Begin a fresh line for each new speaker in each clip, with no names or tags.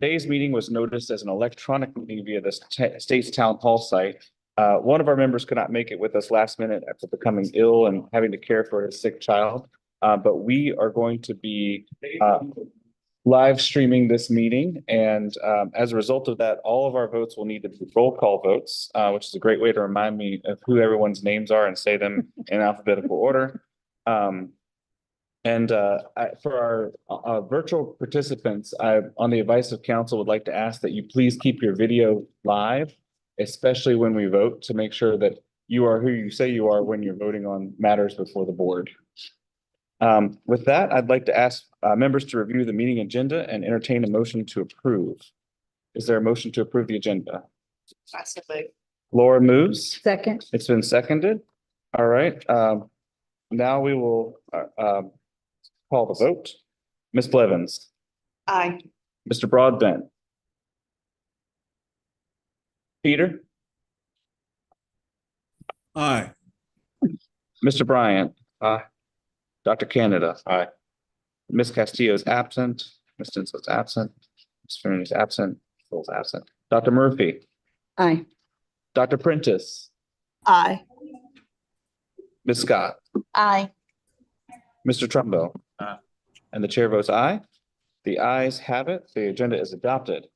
today's meeting was noticed as an electronic meeting via the state's town hall site. One of our members could not make it with us last minute after becoming ill and having to care for his sick child. But we are going to be live streaming this meeting. And as a result of that, all of our votes will need to be roll call votes, which is a great way to remind me of who everyone's names are and say them in alphabetical order. For our virtual participants, on the advice of council, would like to ask that you please keep your video live, especially when we vote, to make sure that you are who you say you are when you're voting on matters before the board. With that, I'd like to ask members to review the meeting agenda and entertain a motion to approve. Is there a motion to approve the agenda? Laura moves.
Second.
It's been seconded. All right. Now we will call the vote. Ms. Blevins.
Aye.
Mr. Broadbent. Peter.
Aye.
Mr. Bryant.
Aye.
Dr. Canada. Aye. Ms. Castillo is absent. Ms. Stinsel is absent. Ms. Fernie is absent. Phil is absent. Dr. Murphy.
Aye.
Dr. Prentice.
Aye.
Ms. Scott.
Aye.
Mr. Trumbo.
Aye.
And the chair votes aye. The ayes have it. The agenda is adopted.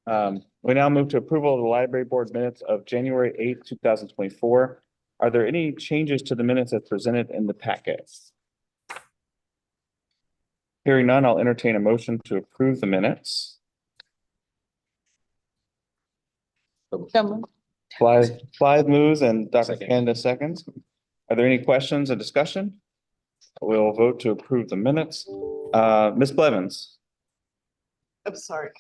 We now move to approval of the library board minutes of January 8th, 2024. Are there any changes to the minutes as presented in the packet? Hearing none, I'll entertain a motion to approve the minutes. Blythe moves and Dr. Canada seconds. Are there any questions or discussion? We'll vote to approve the minutes. Ms. Blevins.
I'm sorry.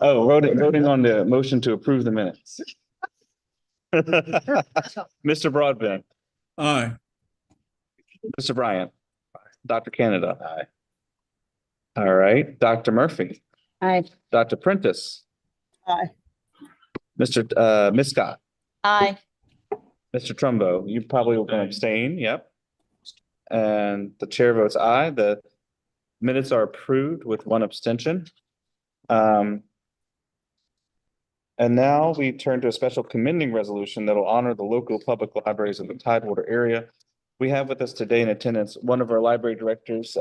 Voting on the motion to approve the minutes. Mr. Broadbent.
Aye.
Mr. Bryant. Dr. Canada. Aye. All right. Dr. Murphy.
Aye.
Dr. Prentice.
Aye.
Ms. Scott.
Aye.
Mr. Trumbo, you probably will abstain. Yep. And the chair votes aye. The minutes are approved with one abstention. And now we turn to a special commending resolution that will honor the local public libraries of the Tidewater area. We have with us today in attendance one of our library directors,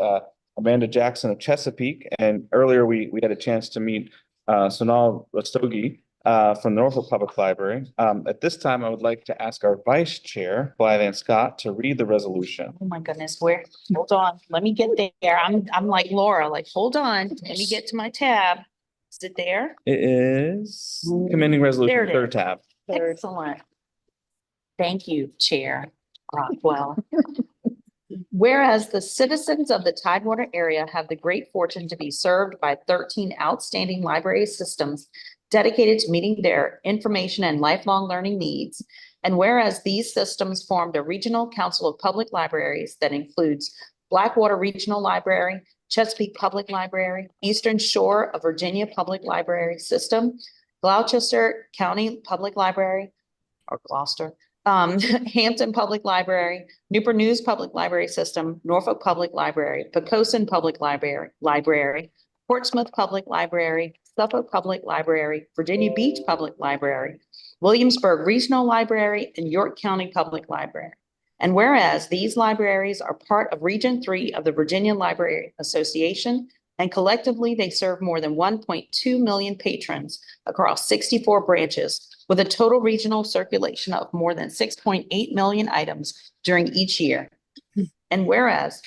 Amanda Jackson of Chesapeake. And earlier we had a chance to meet Sonal Rastogi from the Norfolk Public Library. At this time, I would like to ask our vice chair, Blythe Ann Scott, to read the resolution.
Oh my goodness, hold on, let me get there. I'm like Laura, like, hold on, let me get to my tab. Is it there?
It is commending resolution,
There it is.
third tab.
Excellent. Thank you, Chair Rockwell. Whereas the citizens of the Tidewater area have the great fortune to be served by 13 outstanding library systems dedicated to meeting their information and lifelong learning needs. And whereas these systems formed a regional council of public libraries that includes Blackwater Regional Library, Chesapeake Public Library, Eastern Shore of Virginia Public Library System, Gloucester County Public Library, or Gloucester, Hampton Public Library, Newport News Public Library System, Norfolk Public Library, Poquoson Public Library, Portsmouth Public Library, Suffolk Public Library, Virginia Beach Public Library, Williamsburg Regional Library, and York County Public Library. And whereas these libraries are part of Region 3 of the Virginia Library Association, and collectively they serve more than 1.2 million patrons across 64 branches, with a total regional circulation of more than 6.8 million items during each year. And whereas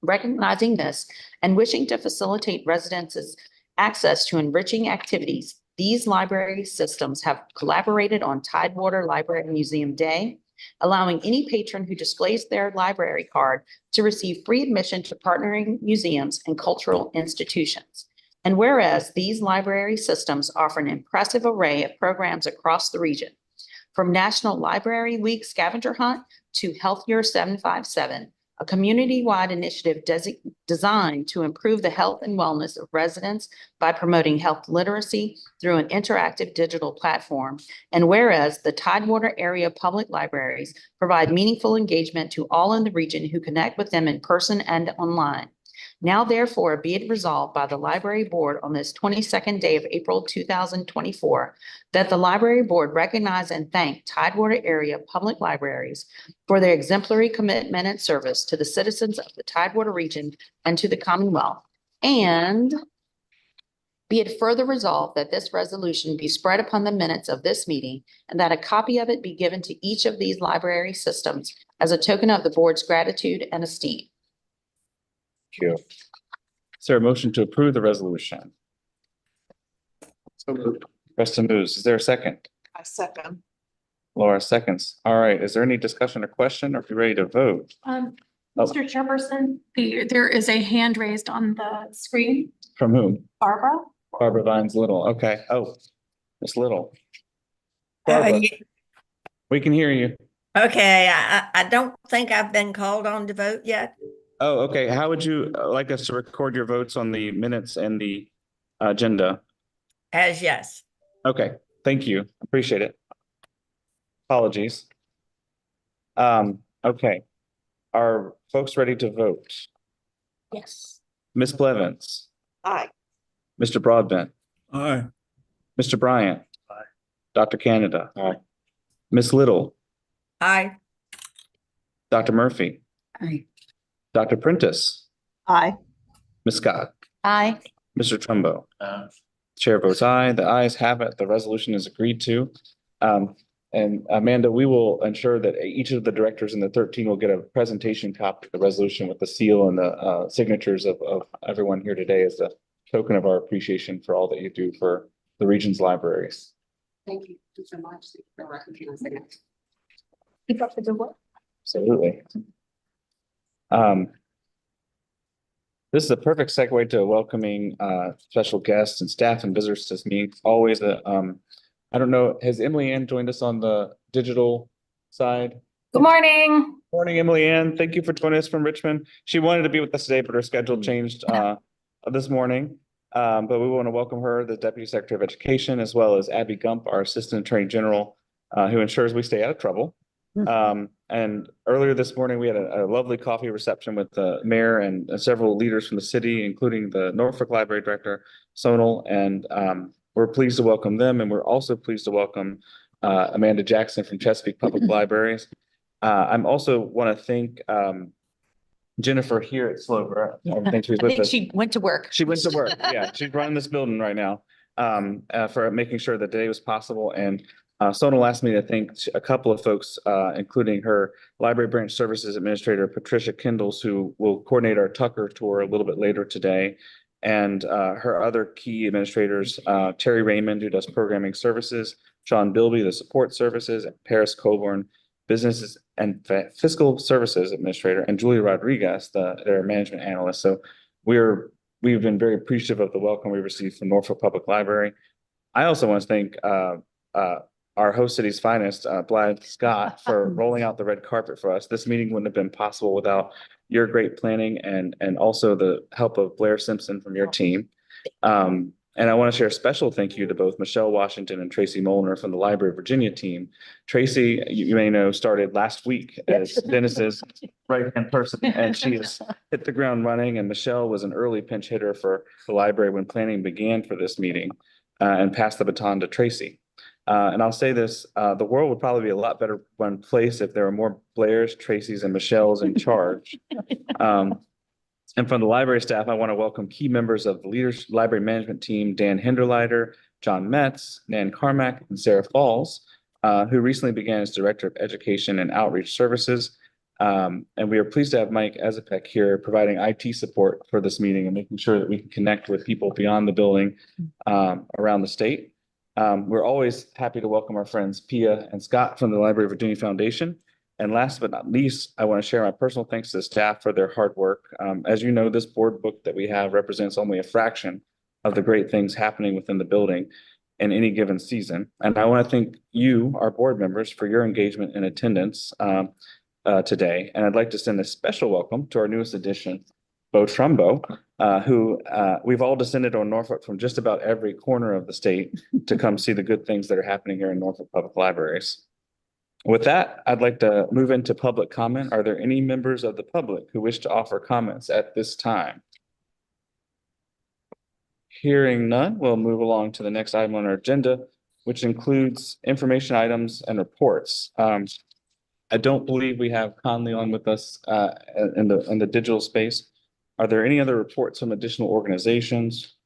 recognizing this and wishing to facilitate residents' access to enriching activities, these library systems have collaborated on Tidewater Library Museum Day, allowing any patron who displays their library card to receive free admission to partnering museums and cultural institutions. And whereas these library systems offer an impressive array of programs across the region, from National Library Week scavenger hunt to Healthier 757, a community-wide initiative designed to improve the health and wellness of residents by promoting health literacy through an interactive digital platform. And whereas the Tidewater area public libraries provide meaningful engagement to all in the region who connect with them in person and online. Now therefore be it resolved by the library board on this 22nd day of April 2024 that the library board recognize and thank Tidewater Area Public Libraries for their exemplary commitment and service to the citizens of the Tidewater region and to the Commonwealth. And be it further resolved that this resolution be spread upon the minutes of this meeting and that a copy of it be given to each of these library systems as a token of the board's gratitude and esteem.
Thank you. Is there a motion to approve the resolution?
So moved.
Preston moves. Is there a second?
I second.
Laura seconds. All right. Is there any discussion or question, or are you ready to vote? Oh.
Mr. Chairperson, there is a hand raised on the screen.
From whom?
Barbara?
Barbara Vines Little. Okay. Oh, Miss Little. Barbara, we can hear you.
Okay, I don't think I've been called on to vote yet.
Oh, okay. How would you like us to record your votes on the minutes and the agenda?
As yes.
Okay, thank you. Appreciate it. Apologies. Okay. Are folks ready to vote?
Yes.
Ms. Blevins,
Aye.
Mr. Broadbent,
Aye.
Mr. Bryant.
Aye.
Dr. Canada. Aye. Ms. Little,
Aye.
Dr. Murphy,
Aye.
Dr. Prentice,
Aye.
Ms. Scott,
Aye.
Mr. Trumbo. Chair votes aye. The ayes have it. The resolution is agreed to. And Amanda, we will ensure that each of the directors in the 13 will get a presentation copy of the resolution with the seal and the signatures of everyone here today as a token of our appreciation for all that you do for the region's libraries.
Thank you so much for recognizing it.
Keep up the good work.
Absolutely. This is a perfect segue to welcoming special guests and staff and visitors to this meeting. Always a I don't know, has Emily Ann joined us on the digital side?
Good morning.
Morning, Emily Ann. Thank you for joining us from Richmond. She wanted to be with us today, but her schedule changed this morning. But we want to welcome her, the Deputy Secretary of Education, as well as Abby Gump, our Assistant Attorney General, who ensures we stay out of trouble. And earlier this morning, we had a lovely coffee reception with the mayor and several leaders from the city, including the Norfolk Library Director, Sonal, and we're pleased to welcome them. And we're also pleased to welcome Amanda Jackson from Chesapeake Public Libraries. I'm also want to thank Jennifer here at Slover. Thanks for
I think she went to work.
She went to work. Yeah, she's running this building right now for making sure that today was possible. And Sonal asked me to thank a couple of folks, including her Library Branch Services Administrator, Patricia Kindles, who will coordinate our Tucker tour a little bit later today. And her other key administrators, Terry Raymond, who does programming services, Sean Bilby, the support services, and Paris Coburn, businesses and fiscal services administrator, and Julia Rodriguez, their management analyst. So we've been very appreciative of the welcome we received from Norfolk Public Library. I also want to thank our host city's finest, Blythe Scott, for rolling out the red carpet for us. This meeting wouldn't have been possible without your great planning and also the help of Blair Simpson from your team. And I want to share a special thank you to both Michelle Washington and Tracy Molnar from the Library of Virginia team. Tracy, you may know, started last week as Dennis's right-hand person, and she has hit the ground running. And Michelle was an early pinch hitter for the library when planning began for this meeting, and passed the baton to Tracy. And I'll say this, the world would probably be a lot better one place if there were more Blairs, Tracys, and Michelles in charge. And from the library staff, I want to welcome key members of the library management team, Dan Hinderleiter, John Metz, Nan Carmack, and Sarah Falls, who recently began as Director of Education and Outreach Services. And we are pleased to have Mike Ezepek here providing IT support for this meeting and making sure that we can connect with people beyond the building around the state. We're always happy to welcome our friends Pia and Scott from the Library of Virginia Foundation. And last but not least, I want to share my personal thanks to the staff for their hard work. As you know, this board book that we have represents only a fraction of the great things happening within the building in any given season. And I want to thank you, our board members, for your engagement and attendance today. And I'd like to send a special welcome to our newest addition, Bo Trumbo, who we've all descended on Norfolk from just about every corner of the state to come see the good things that are happening here in Norfolk Public Libraries. With that, I'd like to move into public comment. Are there any members of the public who wish to offer comments at this time? Hearing none, we'll move along to the next item on our agenda, which includes information items and reports. I don't believe we have Conley on with us in the digital space. Are there any other reports from additional organizations?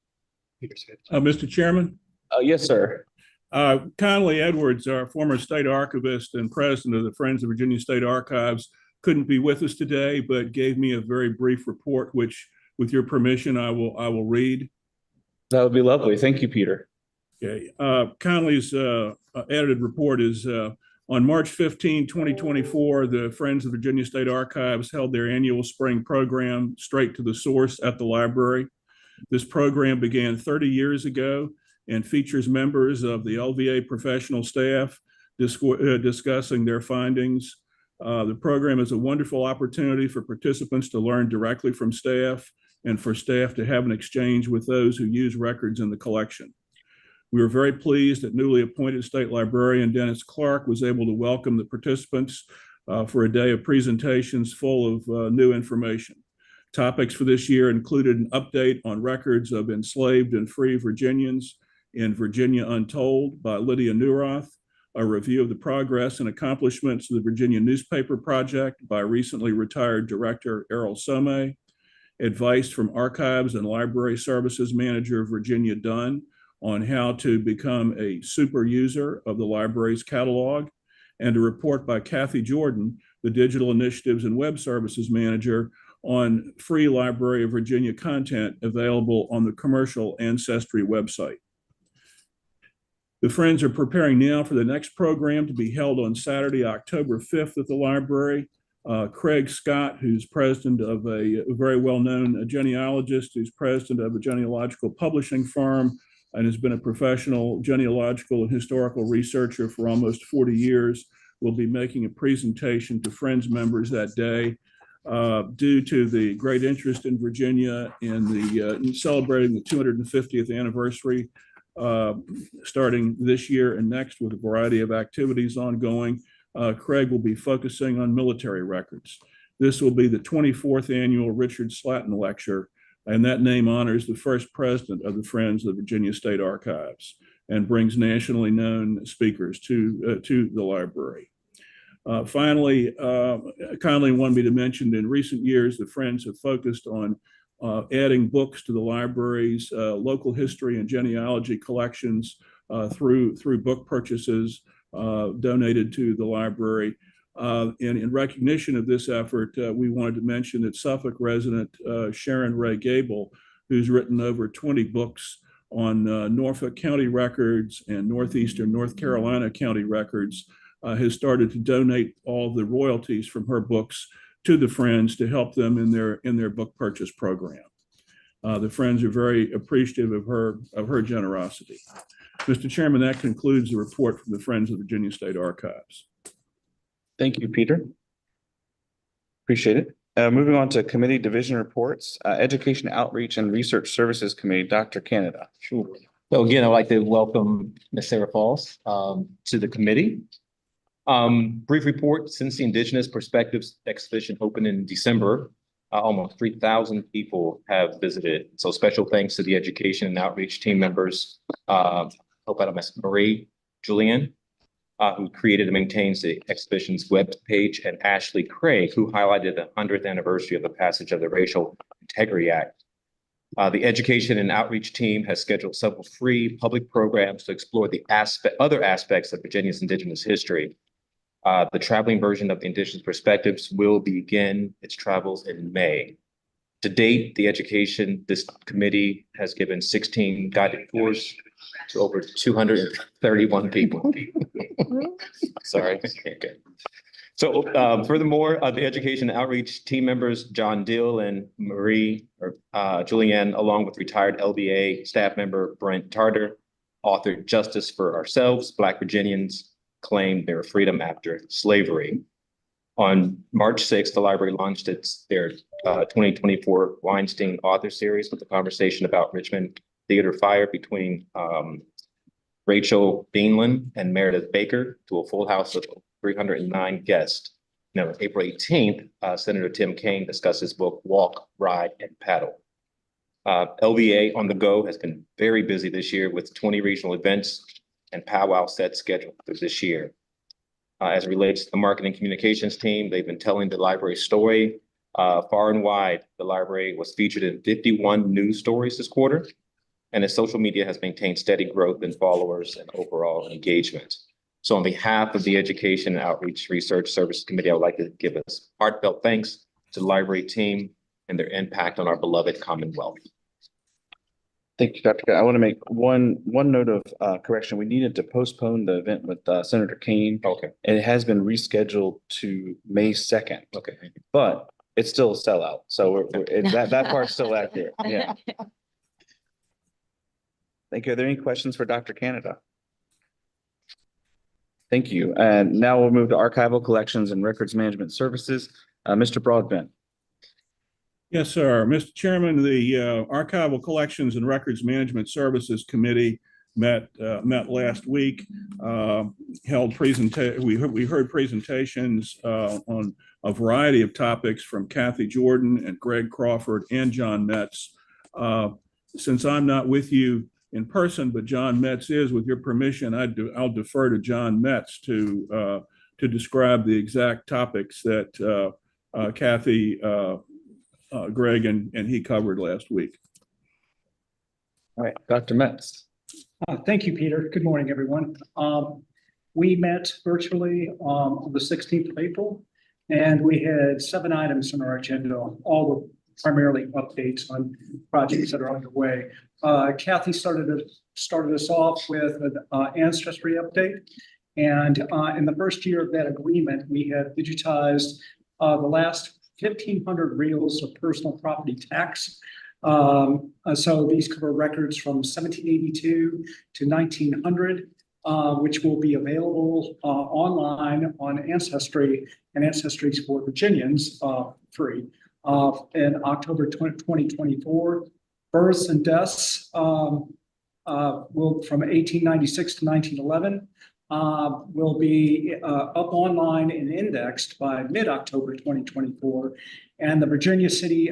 Mr. Chairman,
Yes, sir.
Conley Edwards, our former state archivist and president of the Friends of Virginia State Archives, couldn't be with us today, but gave me a very brief report, which, with your permission, I will read.
That would be lovely. Thank you, Peter.
Okay. Conley's edited report is on March 15, 2024, the Friends of Virginia State Archives held their annual spring program, Straight to the Source, at the library. This program began 30 years ago and features members of the LVA professional staff discussing their findings. The program is a wonderful opportunity for participants to learn directly from staff and for staff to have an exchange with those who use records in the collection. We were very pleased that newly appointed State Librarian Dennis Clark was able to welcome the participants for a day of presentations full of new information. Topics for this year included an update on records of enslaved and free Virginians in Virginia Untold by Lydia Neuroth, a review of the progress and accomplishments of the Virginia Newspaper Project by recently retired Director Errol Some, advice from Archives and Library Services Manager Virginia Dunn on how to become a super user of the library's catalog, and a report by Kathy Jordan, the Digital Initiatives and Web Services Manager, on free Library of Virginia content available on the commercial Ancestry website. The Friends are preparing now for the next program to be held on Saturday, October 5th at the library. Craig Scott, who's president of a very well-known genealogist, who's president of a genealogical publishing firm, and has been a professional genealogical and historical researcher for almost 40 years, will be making a presentation to Friends members that day. Due to the great interest in Virginia and in celebrating the 250th anniversary, starting this year and next with a variety of activities ongoing, Craig will be focusing on military records. This will be the 24th annual Richard Slatton Lecture, and that name honors the first president of the Friends of the Virginia State Archives and brings nationally known speakers to the library. Finally, Conley wanted me to mention in recent years, the Friends have focused on adding books to the library's local history and genealogy collections through book purchases donated to the library. And in recognition of this effort, we wanted to mention that Suffolk resident Sharon Ray Gable, who's written over 20 books on Norfolk County records and Northeastern North Carolina County records, has started to donate all the royalties from her books to the Friends to help them in their book purchase program. The Friends are very appreciative of her generosity. Mr. Chairman, that concludes the report from the Friends of Virginia State Archives.
Thank you, Peter. Appreciate it. Moving on to committee division reports, Education Outreach and Research Services Committee, Dr. Canada.
Sure. So again, I'd like to welcome Ms. Sarah Falls to the committee. Brief report, since the Indigenous Perspectives exhibition opened in December, almost 3,000 people have visited. So special thanks to the education and outreach team members, hope I don't miss Marie Julian, who created and maintains the exhibition's web page, and Ashley Craig, who highlighted the 100th anniversary of the passage of the Racial Integrity Act. The education and outreach team has scheduled several free public programs to explore the other aspects of Virginia's Indigenous history. The traveling version of the Indigenous Perspectives will begin its travels in May. To date, this committee has given 16 guided tours to over 231 people. Sorry. Okay. So furthermore, the education and outreach team members, John Dill and Marie Julianne, along with retired LBA staff member Brent Tarter, authored Justice for Ourselves, Black Virginians Claim Their Freedom After Slavery. On March 6th, the library launched their 2024 Weinstein Author Series with a conversation about Richmond Theater Fire between Rachel Beanland and Meredith Baker to a full house of 309 guests. Now, April 18th, Senator Tim Kaine discussed his book, Walk, Ride, and Paddle. LVA on the Go has been very busy this year with 20 regional events and powwow sets scheduled for this year. As it relates to the marketing communications team, they've been telling the library story. Far and wide, the library was featured in 51 news stories this quarter, and its social media has maintained steady growth in followers and overall engagement. So on behalf of the Education and Outreach Research Services Committee, I would like to give us heartfelt thanks to the library team and their impact on our beloved Commonwealth.
Thank you, Dr. I want to make one note of correction. We needed to postpone the event with Senator Kane.
Okay.
It has been rescheduled to May 2nd,
Okay. Thank you.
but it's still a sellout. So that part's still accurate. Yeah. Thank you. Are there any questions for Dr. Canada? Thank you. And now we'll move to Archival Collections and Records Management Services. Mr. Broadbent.
Yes, sir. Mr. Chairman, the Archival Collections and Records Management Services Committee met last week, we heard presentations on a variety of topics from Kathy Jordan and Greg Crawford and John Metz. Since I'm not with you in person, but John Metz is, with your permission, I'll defer to John Metz to describe the exact topics that Kathy, Greg, and he covered last week.
All right, Dr. Metz.
Thank you, Peter. Good morning, everyone. We met virtually on the 16th of April, and we had 7 items on our agenda, all were primarily updates on projects that are underway. Kathy started us off with an ancestry update. And in the first year of that agreement, we had digitized the last 1,500 reels of personal property tax. So these cover records from 1782 to 1900, which will be available online on Ancestry and Ancestry for Virginians free in October 2024. Births and deaths will from 1896 to 1911 will be up online and indexed by mid-October 2024, and the Virginia City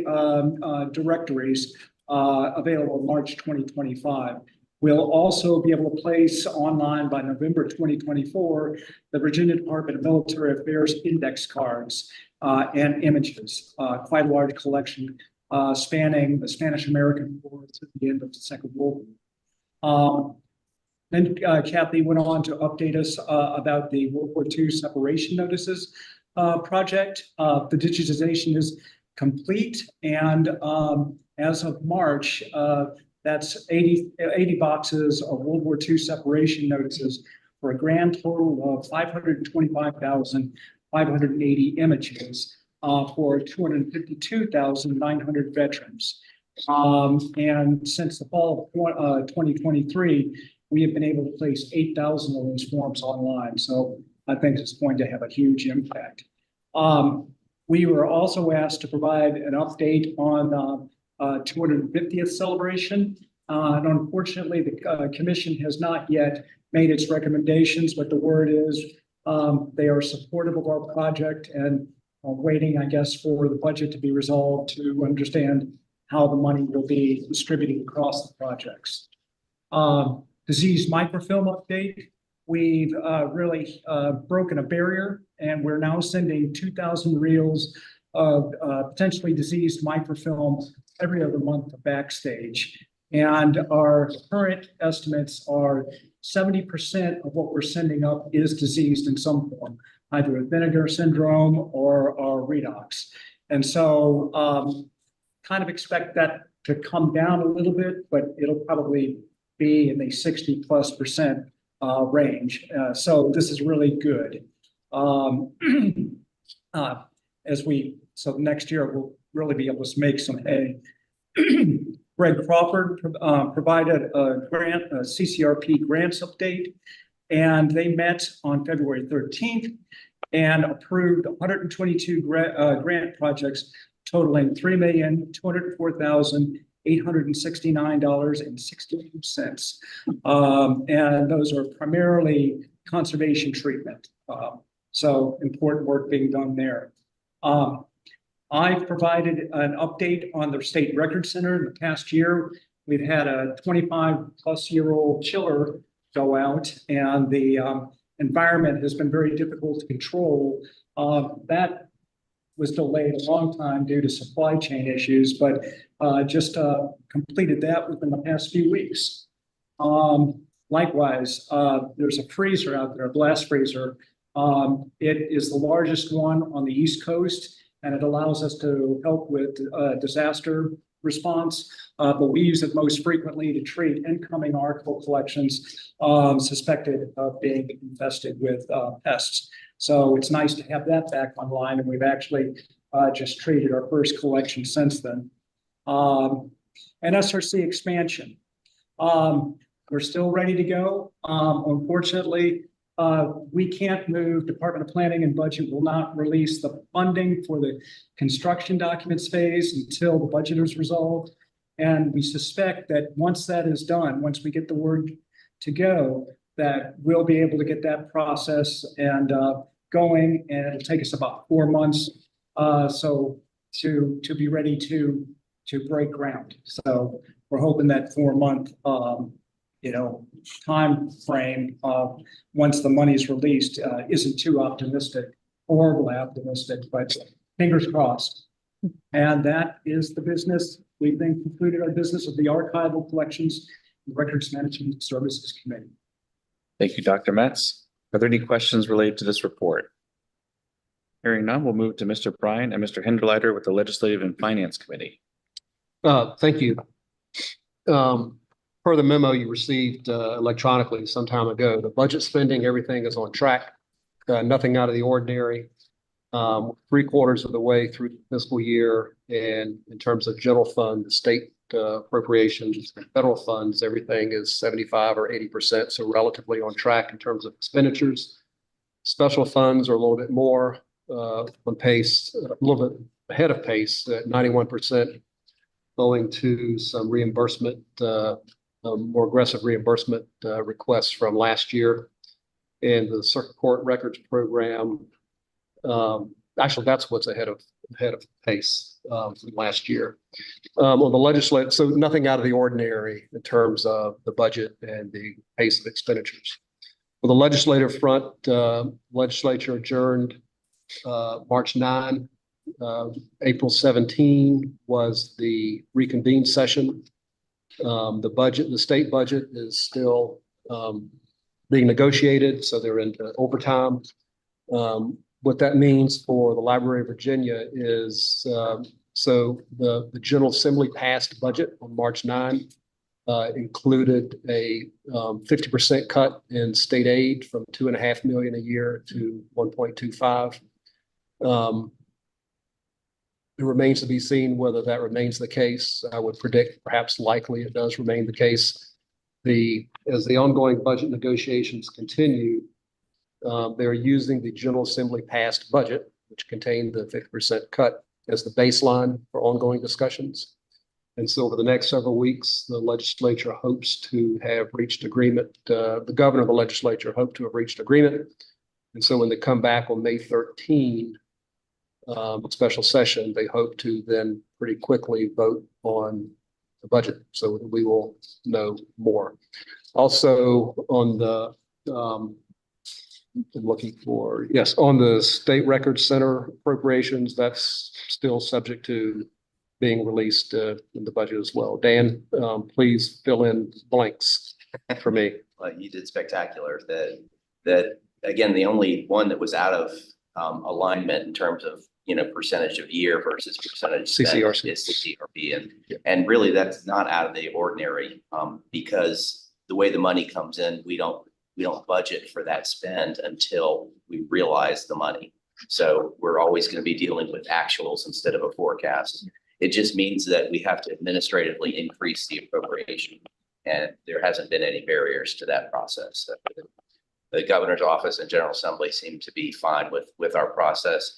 directories available March 2025. We'll also be able to place online by November 2024 the Virginia Department of Military Affairs index cards and images, quite a large collection spanning the Spanish-American War to the end of the Second World War. Then Kathy went on to update us about the World War II separation notices project. The digitization is complete, and as of March, that's 80 boxes of World War II separation notices for a grand total of 525,580 images for 252,900 veterans. And since the fall of 2023, we have been able to place 8,000 of those forms online. So I think it's going to have a huge impact. We were also asked to provide an update on 250th celebration. And unfortunately, the commission has not yet made its recommendations, but the word is they are supportive of our project and waiting, I guess, for the budget to be resolved to understand how the money will be distributed across the projects. Disease microfilm update. We've really broken a barrier, and we're now sending 2,000 reels of potentially diseased microfilm every other month to Backstage. And our current estimates are 70% of what we're sending up is diseased in some form, either a Vinegar syndrome or redox. And so kind of expect that to come down a little bit, but it'll probably be in the 60+% range. So this is really good. So next year we'll really be able to make some hay. Greg Crawford provided a CCRP grants update, and they met on February 13th and approved 122 grant projects totaling $3,204,869.62. And those are primarily conservation treatment. So important work being done there. I've provided an update on the State Record Center in the past year. We've had a 25-plus-year-old chiller go out, and the environment has been very difficult to control. That was delayed a long time due to supply chain issues, but just completed that within the past few weeks. Likewise, there's a freezer out there, a blast freezer. It is the largest one on the East Coast, and it allows us to help with disaster response. But we use it most frequently to treat incoming archival collections suspected of being infested with pests. So it's nice to have that back online, and we've actually just treated our first collection since then. And SRC expansion. We're still ready to go. Unfortunately, we can't move. Department of Planning and Budget will not release the funding for the construction documents phase until the budget is resolved. And we suspect that once that is done, once we get the word to go, that we'll be able to get that process and going, and it'll take us about 4 months. So to be ready to break ground. So we're hoping that 4-month time frame once the money is released isn't too optimistic, horribly optimistic, but fingers crossed. And that is the business. We've then concluded our business of the Archival Collections and Records Management Services Committee.
Thank you, Dr. Metz. Are there any questions related to this report? Hearing none, we'll move to Mr. Bryan and Mr. Hinderleiter with the Legislative and Finance Committee.
Thank you. Per the memo you received electronically some time ago, the budget spending, everything is on track. Nothing out of the ordinary. 3/4 of the way through the fiscal year, and in terms of general fund, the state appropriations, and federal funds, everything is 75 or 80%, so relatively on track in terms of expenditures. Special funds are a little bit more on pace, a little bit ahead of pace at 91%, owing to some reimbursement, more aggressive reimbursement requests from last year. And the Circuit Court Records Program, actually, that's what's ahead of pace from last year. On the legislative, so nothing out of the ordinary in terms of the budget and the pace of expenditures. On the legislative front, legislature adjourned March 9. April 17 was the reconvened session. The state budget is still being negotiated, so they're into overtime. What that means for the Library of Virginia is, so the General Assembly passed budget on March 9, included a 50% cut in state aid from $2.5 million a year to 1.25. It remains to be seen whether that remains the case. I would predict perhaps likely it does remain the case. As the ongoing budget negotiations continue, they're using the General Assembly passed budget, which contained the 50% cut, as the baseline for ongoing discussions. And so over the next several weeks, the legislature hopes to have reached agreement. The governor of the legislature hoped to have reached agreement. And so when they come back on May 13, special session, they hope to then pretty quickly vote on the budget so that we will know more. Also on the, I'm looking for, yes, on the State Records Center appropriations, that's still subject to being released in the budget as well. Dan, please fill in blanks for me.
Well, you did spectacular. That again, the only one that was out of alignment in terms of percentage of year versus percentage
CCRC
is CCRP, and really that's not out of the ordinary because the way the money comes in, we don't budget for that spend until we realize the money. So we're always going to be dealing with actuals instead of a forecast. It just means that we have to administratively increase the appropriation, and there hasn't been any barriers to that process. The governor's office and General Assembly seem to be fine with our process.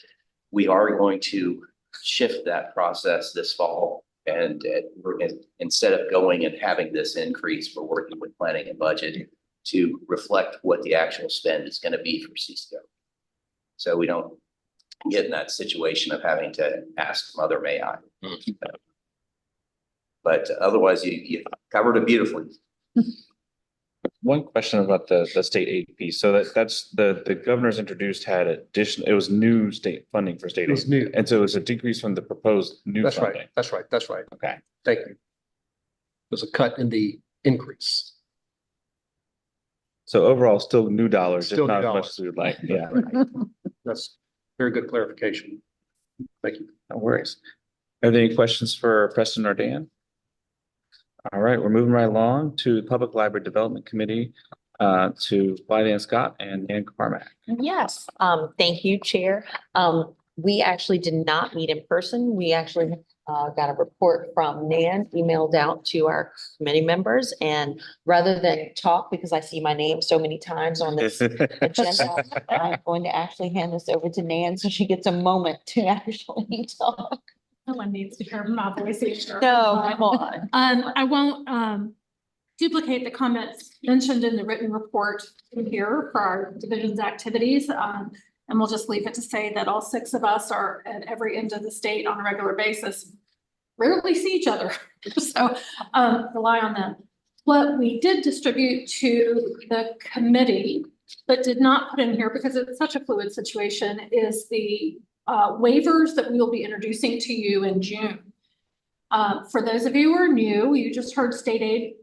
We are going to shift that process this fall, and instead of going and having this increase, we're working with planning and budget to reflect what the actual spend is going to be for CCO. So we don't get in that situation of having to ask mother, may I? But otherwise, you covered it beautifully.
One question about the state aid piece. So that's the governor's introduced had it was new state funding for state
It was
aid.
new.
And so it was a decrease from the proposed new
That's
funding.
right. That's right. That's right.
Okay.
Thank you. There's a cut in the increase.
So overall, still new dollars, just
Still new
not as much
dollars.
as we would like. Yeah,
That's very good clarification. Thank you.
no worries. Are there any questions for Preston or Dan? All right, we're moving right along to the Public Library Development Committee, to Lydia Scott and Nan Carmack.
Yes, thank you, Chair. We actually did not meet in person. We actually got a report from Nan emailed out to our committee members. And rather than talk, because I see my name so many times on this agenda, I'm going to actually hand this over to Nan so she gets a moment to actually talk.
No one needs to hear my voice either.
No, come on.
I won't duplicate the comments mentioned in the written report in here for our division's activities. And we'll just leave it to say that all 6 of us are at every end of the state on a regular basis. Rarely see each other, so rely on them. What we did distribute to the committee, but did not put in here because it's such a fluid situation, is the waivers that we will be introducing to you in June. For those of you who are new, you just heard state aid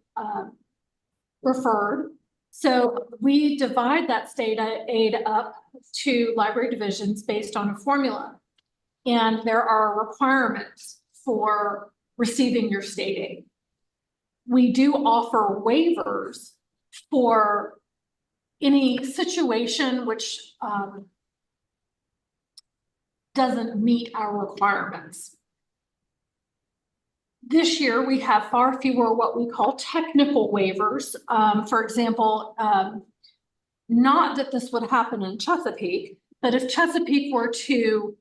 referred. So we divide that state aid up to library divisions based on a formula. And there are requirements for receiving your state aid. We do offer waivers for any situation which doesn't meet our requirements. This year, we have far fewer what we call technical waivers. For example, not that this would happen in Chesapeake, but if Chesapeake were to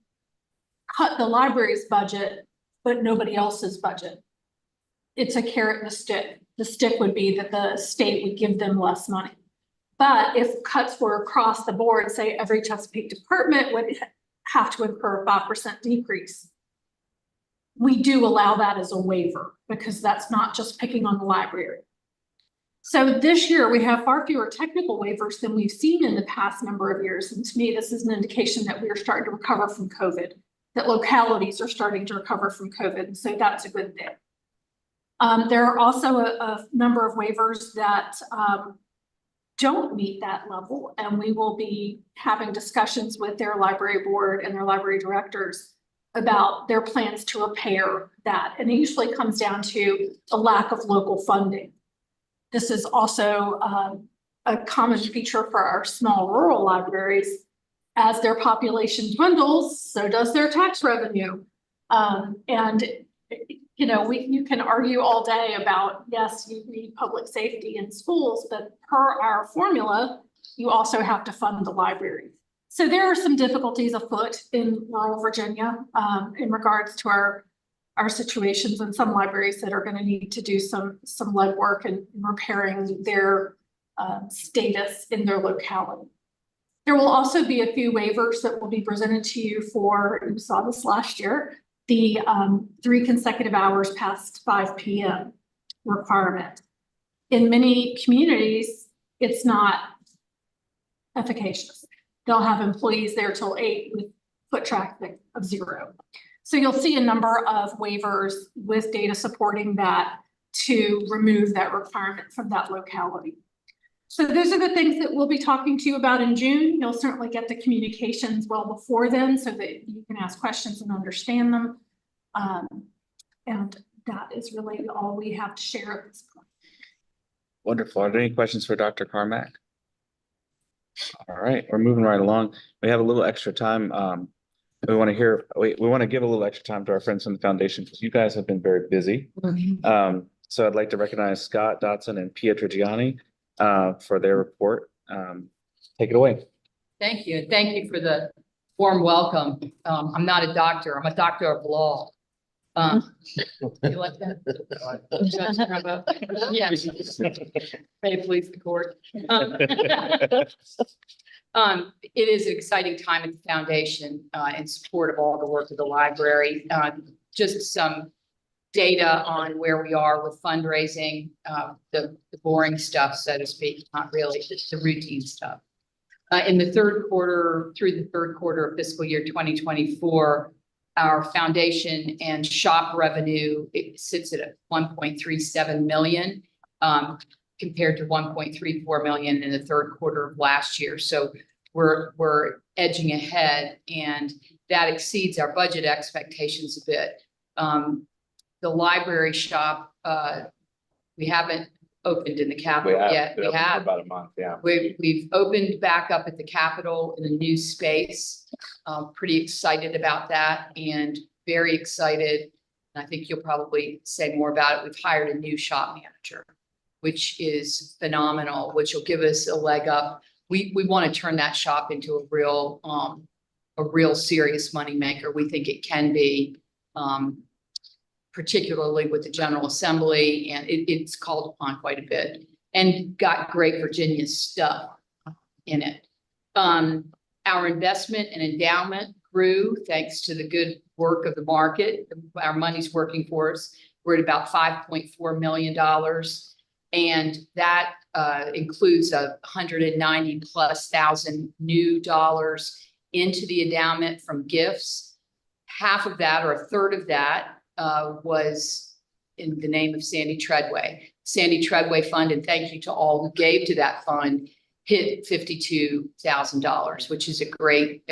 cut the library's budget, but nobody else's budget, it's a carrot and a stick. The stick would be that the state would give them less money. But if cuts were across the board, say every Chesapeake department would have to incur a 5% decrease. We do allow that as a waiver because that's not just picking on the library. So this year we have far fewer technical waivers than we've seen in the past number of years. And to me, this is an indication that we are starting to recover from COVID, that localities are starting to recover from COVID. And so that's a good thing. There are also a number of waivers that don't meet that level. And we will be having discussions with their library board and their library directors about their plans to repair that. And it usually comes down to a lack of local funding. This is also a common feature for our small rural libraries. As their population dwindles, so does their tax revenue. And you know, you can argue all day about, yes, you need public safety in schools, but per our formula, you also have to fund the library. So there are some difficulties afoot in rural Virginia in regards to our situations, and some libraries that are going to need to do some legwork in repairing their status in their locality. There will also be a few waivers that will be presented to you for, you saw this last year, the 3 consecutive hours past 5 p.m. requirement. In many communities, it's not efficacious. They'll have employees there till 8 with foot traffic of 0. So you'll see a number of waivers with data supporting that to remove that requirement from that locality. So those are the things that we'll be talking to you about in June. You'll certainly get the communications well before then so that you can ask questions and understand them. And that is really all we have to share at this point.
Wonderful. Are there any questions for Dr. Carmack? All right, we're moving right along. We have a little extra time. We want to give a little extra time to our friends from the foundation because you guys have been very busy. So I'd like to recognize Scott Dotson and Pietro Gianni for their report. Take it away.
Thank you. Thank you for the warm welcome. I'm not a doctor. I'm a doctor of law. You like that? Judge Trumbo? Yes. May it please the court. It is an exciting time at the foundation, in support of all the work of the library. Just some data on where we are with fundraising, the boring stuff, so to speak, not really, just the routine stuff. In the third quarter, through the third quarter of fiscal year 2024, our foundation and shop revenue, it sits at 1.37 million, compared to 1.34 million in the third quarter of last year. So we're edging ahead, and that exceeds our budget expectations a bit. The library shop, we haven't opened in the Capitol yet. We have.
About a month, yeah.
We've opened back up at the Capitol in a new space. Pretty excited about that, and very excited. And I think you'll probably say more about it. We've hired a new shop manager, which is phenomenal, which will give us a leg up. We want to turn that shop into a real serious moneymaker. We think it can be, particularly with the General Assembly, and it's called upon quite a bit and got great Virginia stuff in it. Our investment and endowment grew thanks to the good work of the market. Our money's working for us. We're at about $5.4 million. And that includes 190,000+ new dollars into the endowment from gifts. Half of that, or a third of that, was in the name of Sandy Treadway. Sandy Treadway Fund, and thank you to all who gave to that fund, hit $52,000, which is a great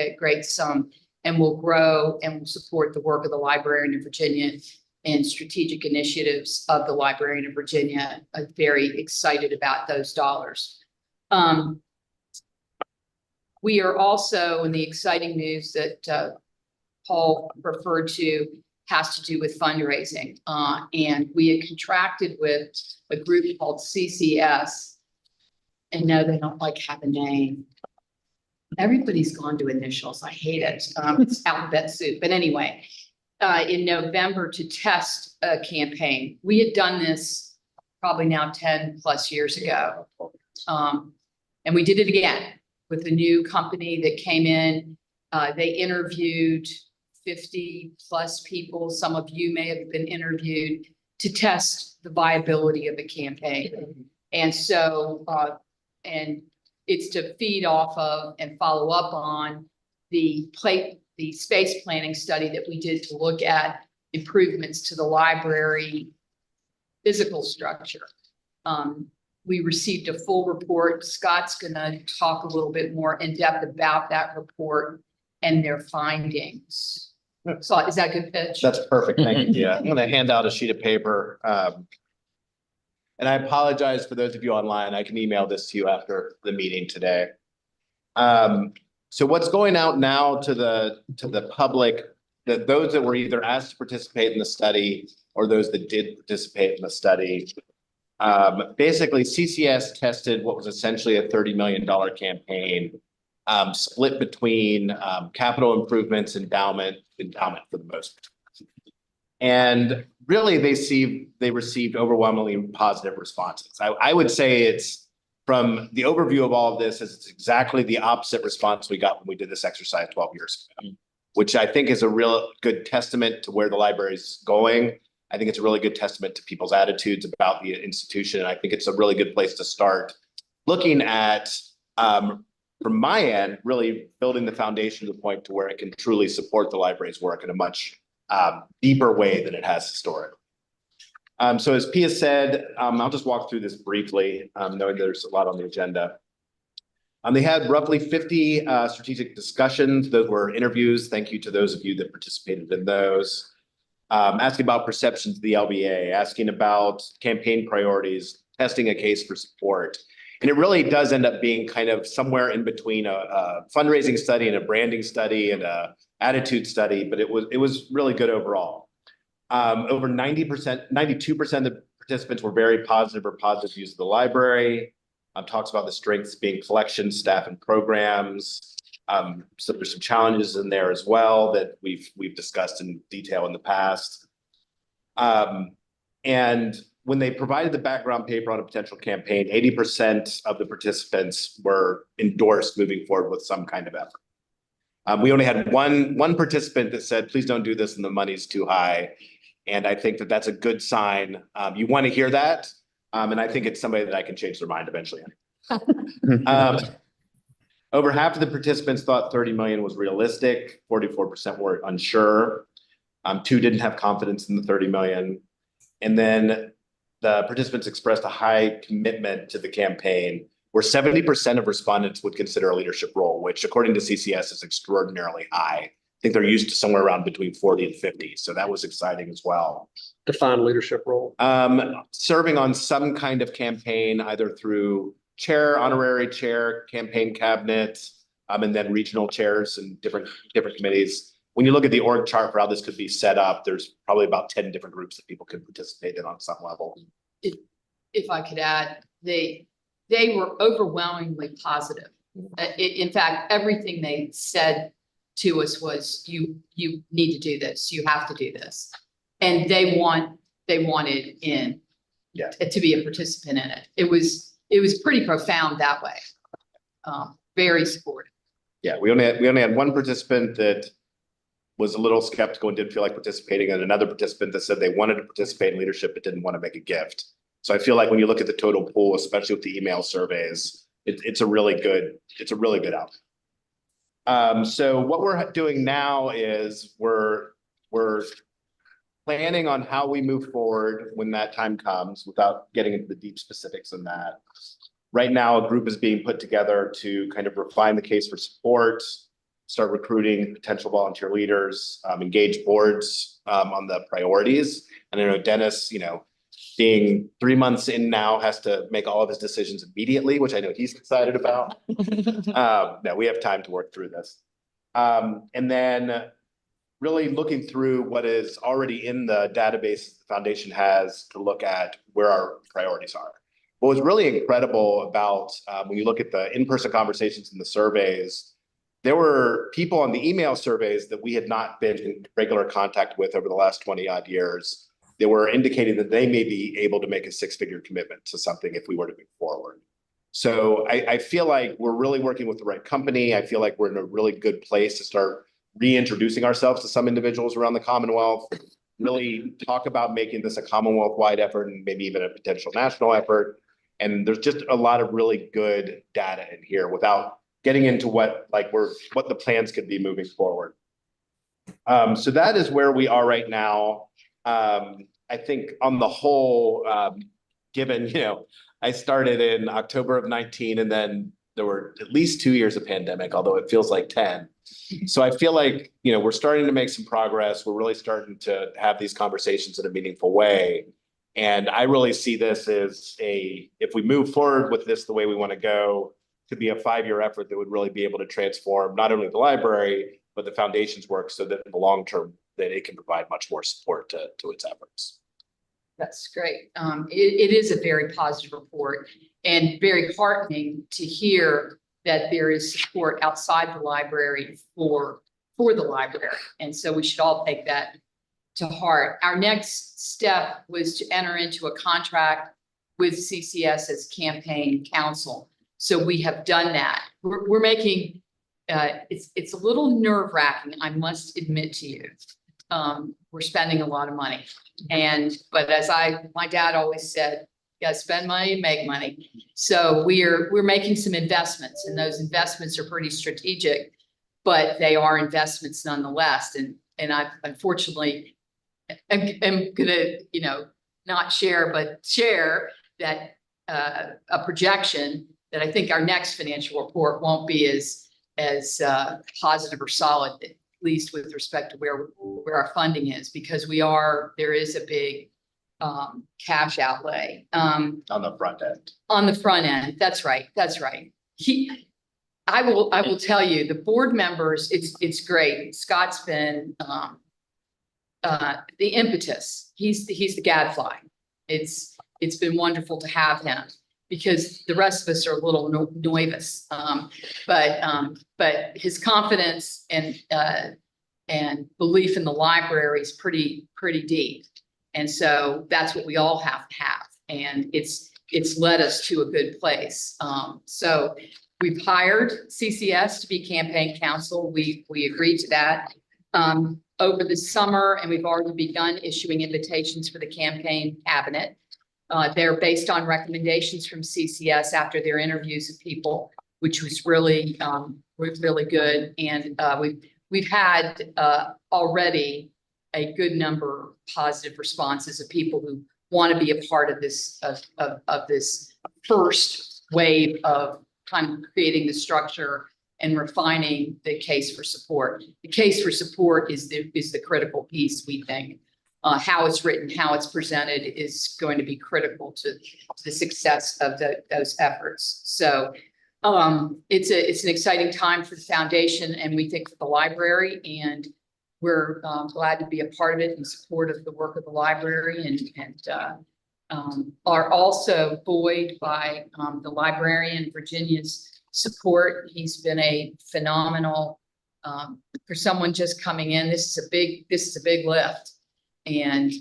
sum, and will grow and will support the work of the Librarian of Virginia and strategic initiatives of the Librarian of Virginia. I'm very excited about those dollars. We are also in the exciting news that Paul referred to, has to do with fundraising. And we had contracted with a group called CCS. And no, they don't like have a name. Everybody's gone to initials. I hate it. It's alphabet soup. But anyway, in November to test a campaign. We had done this probably now 10+ years ago. And we did it again with a new company that came in. They interviewed 50+ people. Some of you may have been interviewed to test the viability of a campaign. And so, and it's to feed off of and follow up on the space planning study that we did to look at improvements to the library physical structure. We received a full report. Scott's gonna talk a little bit more in depth about that report and their findings. So is that a good pitch?
That's perfect. Thank you. Yeah, I'm gonna hand out a sheet of paper. And I apologize for those of you online. I can email this to you after the meeting today. So what's going out now to the public, that those that were either asked to participate in the study or those that did participate in the study, basically CCS tested what was essentially a $30 million campaign, split between capital improvements, endowment for the most part. And really they received overwhelmingly positive responses. I would say it's, from the overview of all of this, is it's exactly the opposite response we got when we did this exercise 12 years ago, which I think is a real good testament to where the library is going. I think it's a really good testament to people's attitudes about the institution. And I think it's a really good place to start looking at, from my end, really building the foundation to the point to where it can truly support the library's work in a much deeper way than it has historically. So as Pia said, I'll just walk through this briefly, knowing there's a lot on the agenda. They had roughly 50 strategic discussions. Those were interviews. Thank you to those of you that participated in those. Asking about perceptions of the LBA, asking about campaign priorities, testing a case for support. And it really does end up being kind of somewhere in between a fundraising study and a branding study and a attitude study, but it was really good overall. Over 92% of the participants were very positive or positive views of the library. Talks about the strengths being collections, staff, and programs. So there's some challenges in there as well that we've discussed in detail in the past. And when they provided the background paper on a potential campaign, 80% of the participants were endorsed moving forward with some kind of effort. We only had one participant that said, please don't do this and the money's too high. And I think that that's a good sign. You want to hear that. And I think it's somebody that I can change their mind eventually. Over half of the participants thought 30 million was realistic. 44% were unsure. 2 didn't have confidence in the 30 million. And then the participants expressed a high commitment to the campaign, where 70% of respondents would consider a leadership role, which according to CCS is extraordinarily high. I think they're used to somewhere around between 40 and 50. So that was exciting as well.
Define leadership role.
Serving on some kind of campaign, either through chair, honorary chair, campaign cabinet, and then regional chairs and different committees. When you look at the org chart for how this could be set up, there's probably about 10 different groups that people could participate in on some level.
If I could add, they were overwhelmingly positive. In fact, everything they said to us was, you need to do this, you have to do this. And they wanted in to be a participant in it. It was pretty profound that way. Very supportive.
Yeah, we only had one participant that was a little skeptical and didn't feel like participating, and another participant that said they wanted to participate in leadership but didn't want to make a gift. So I feel like when you look at the total pool, especially with the email surveys, it's a really good outcome. So what we're doing now is we're planning on how we move forward when that time comes, without getting into the deep specifics on that. Right now, a group is being put together to kind of refine the case for support, start recruiting potential volunteer leaders, engage boards on the priorities. And I know Dennis, being 3 months in now, has to make all of his decisions immediately, which I know he's excited about. No, we have time to work through this. And then really looking through what is already in the database the foundation has to look at where our priorities are. What was really incredible about when you look at the in-person conversations and the surveys, there were people on the email surveys that we had not been in regular contact with over the last 20 odd years. They were indicating that they may be able to make a 6-figure commitment to something if we were to move forward. So I feel like we're really working with the right company. I feel like we're in a really good place to start reintroducing ourselves to some individuals around the Commonwealth, really talk about making this a Commonwealth-wide effort and maybe even a potential national effort. And there's just a lot of really good data in here without getting into what the plans could be moving forward. So that is where we are right now. I think on the whole, given, I started in October of 19, and then there were at least 2 years of pandemic, although it feels like 10. So I feel like, we're starting to make some progress. We're really starting to have these conversations in a meaningful way. And I really see this as if we move forward with this the way we want to go, to be a 5-year effort that would really be able to transform not only the library, but the foundation's work, so that in the long term, that it can provide much more support to its efforts.
That's great. It is a very positive report, and very heartening to hear that there is support outside the library for the library. And so we should all take that to heart. Our next step was to enter into a contract with CCS as campaign counsel. So we have done that. We're making, it's a little nerve-wracking, I must admit to you. We're spending a lot of money. But as my dad always said, you gotta spend money, make money. So we're making some investments, and those investments are pretty strategic, but they are investments nonetheless. And I unfortunately am gonna, not share, but share that a projection that I think our next financial report won't be as positive or solid, at least with respect to where our funding is, because there is a big cash outlay.
On the front end.
On the front end, that's right. I will tell you, the board members, it's great. Scott's been the impetus. He's the gadfly. It's been wonderful to have him, because the rest of us are a little nervous. But his confidence and belief in the library is pretty deep. And so that's what we all have to have. And it's led us to a good place. So we've hired CCS to be campaign counsel. We agreed to that over the summer, and we've already begun issuing invitations for the campaign cabinet. They're based on recommendations from CCS after their interviews of people, which was really good. And we've had already a good number of positive responses of people who want to be a part of this of this first wave of kind of creating the structure and refining the case for support. The case for support is the critical piece, we think. How it's written, how it's presented is going to be critical to the success of those efforts. So it's an exciting time for the foundation, and we think for the library, and we're glad to be a part of it in support of the work of the library, and are also buoyed by the librarian Virginia's support. He's been a phenomenal for someone just coming in. This is a big lift. And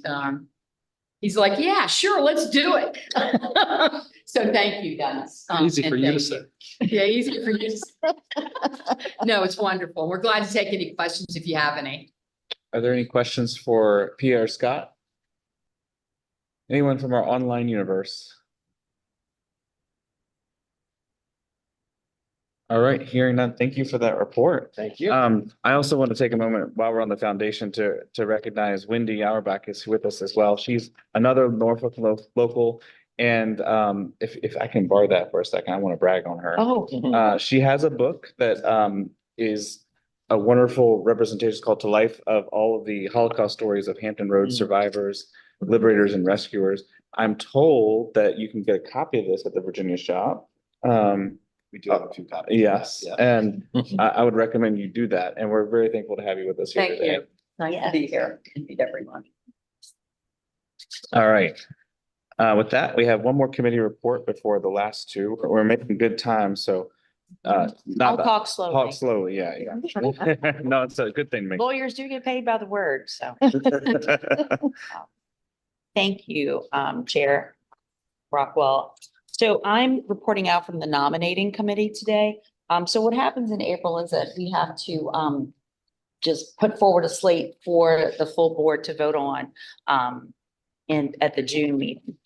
he's like, yeah, sure, let's do it. So thank you, Dennis.
Easy for you to say.
Yeah, easy for you to say. No, it's wonderful. We're glad to take any questions if you have any.
Are there any questions for Pierre Scott? Anyone from our online universe? All right, hearing none, thank you for that report.
Thank you.
I also want to take a moment while we're on the foundation to recognize Wendy Auerbach is with us as well. She's another Norfolk local. And if I can borrow that for a second, I want to brag on her.
Oh.
She has a book that is a wonderful representation. It's called To Life of all of the Holocaust stories of Hampton Roads survivors, liberators, and rescuers. I'm told that you can get a copy of this at the Virginia shop.
We do have a few copies.
Yes,
Yeah.
and I would recommend you do that. And we're very thankful to have you with us here
Thank
today.
you. Nice to be here and meet everyone.
All right. With that, we have one more committee report before the last two. We're making good time, so
I'll talk slowly.
talk slowly. Yeah. No, it's a good thing to make.
Lawyers do get paid by the word, so. Thank you, Chair Rockwell. So I'm reporting out from the nominating committee today. So what happens in April is that we have to just put forward a slate for the full board to vote on at the June meeting.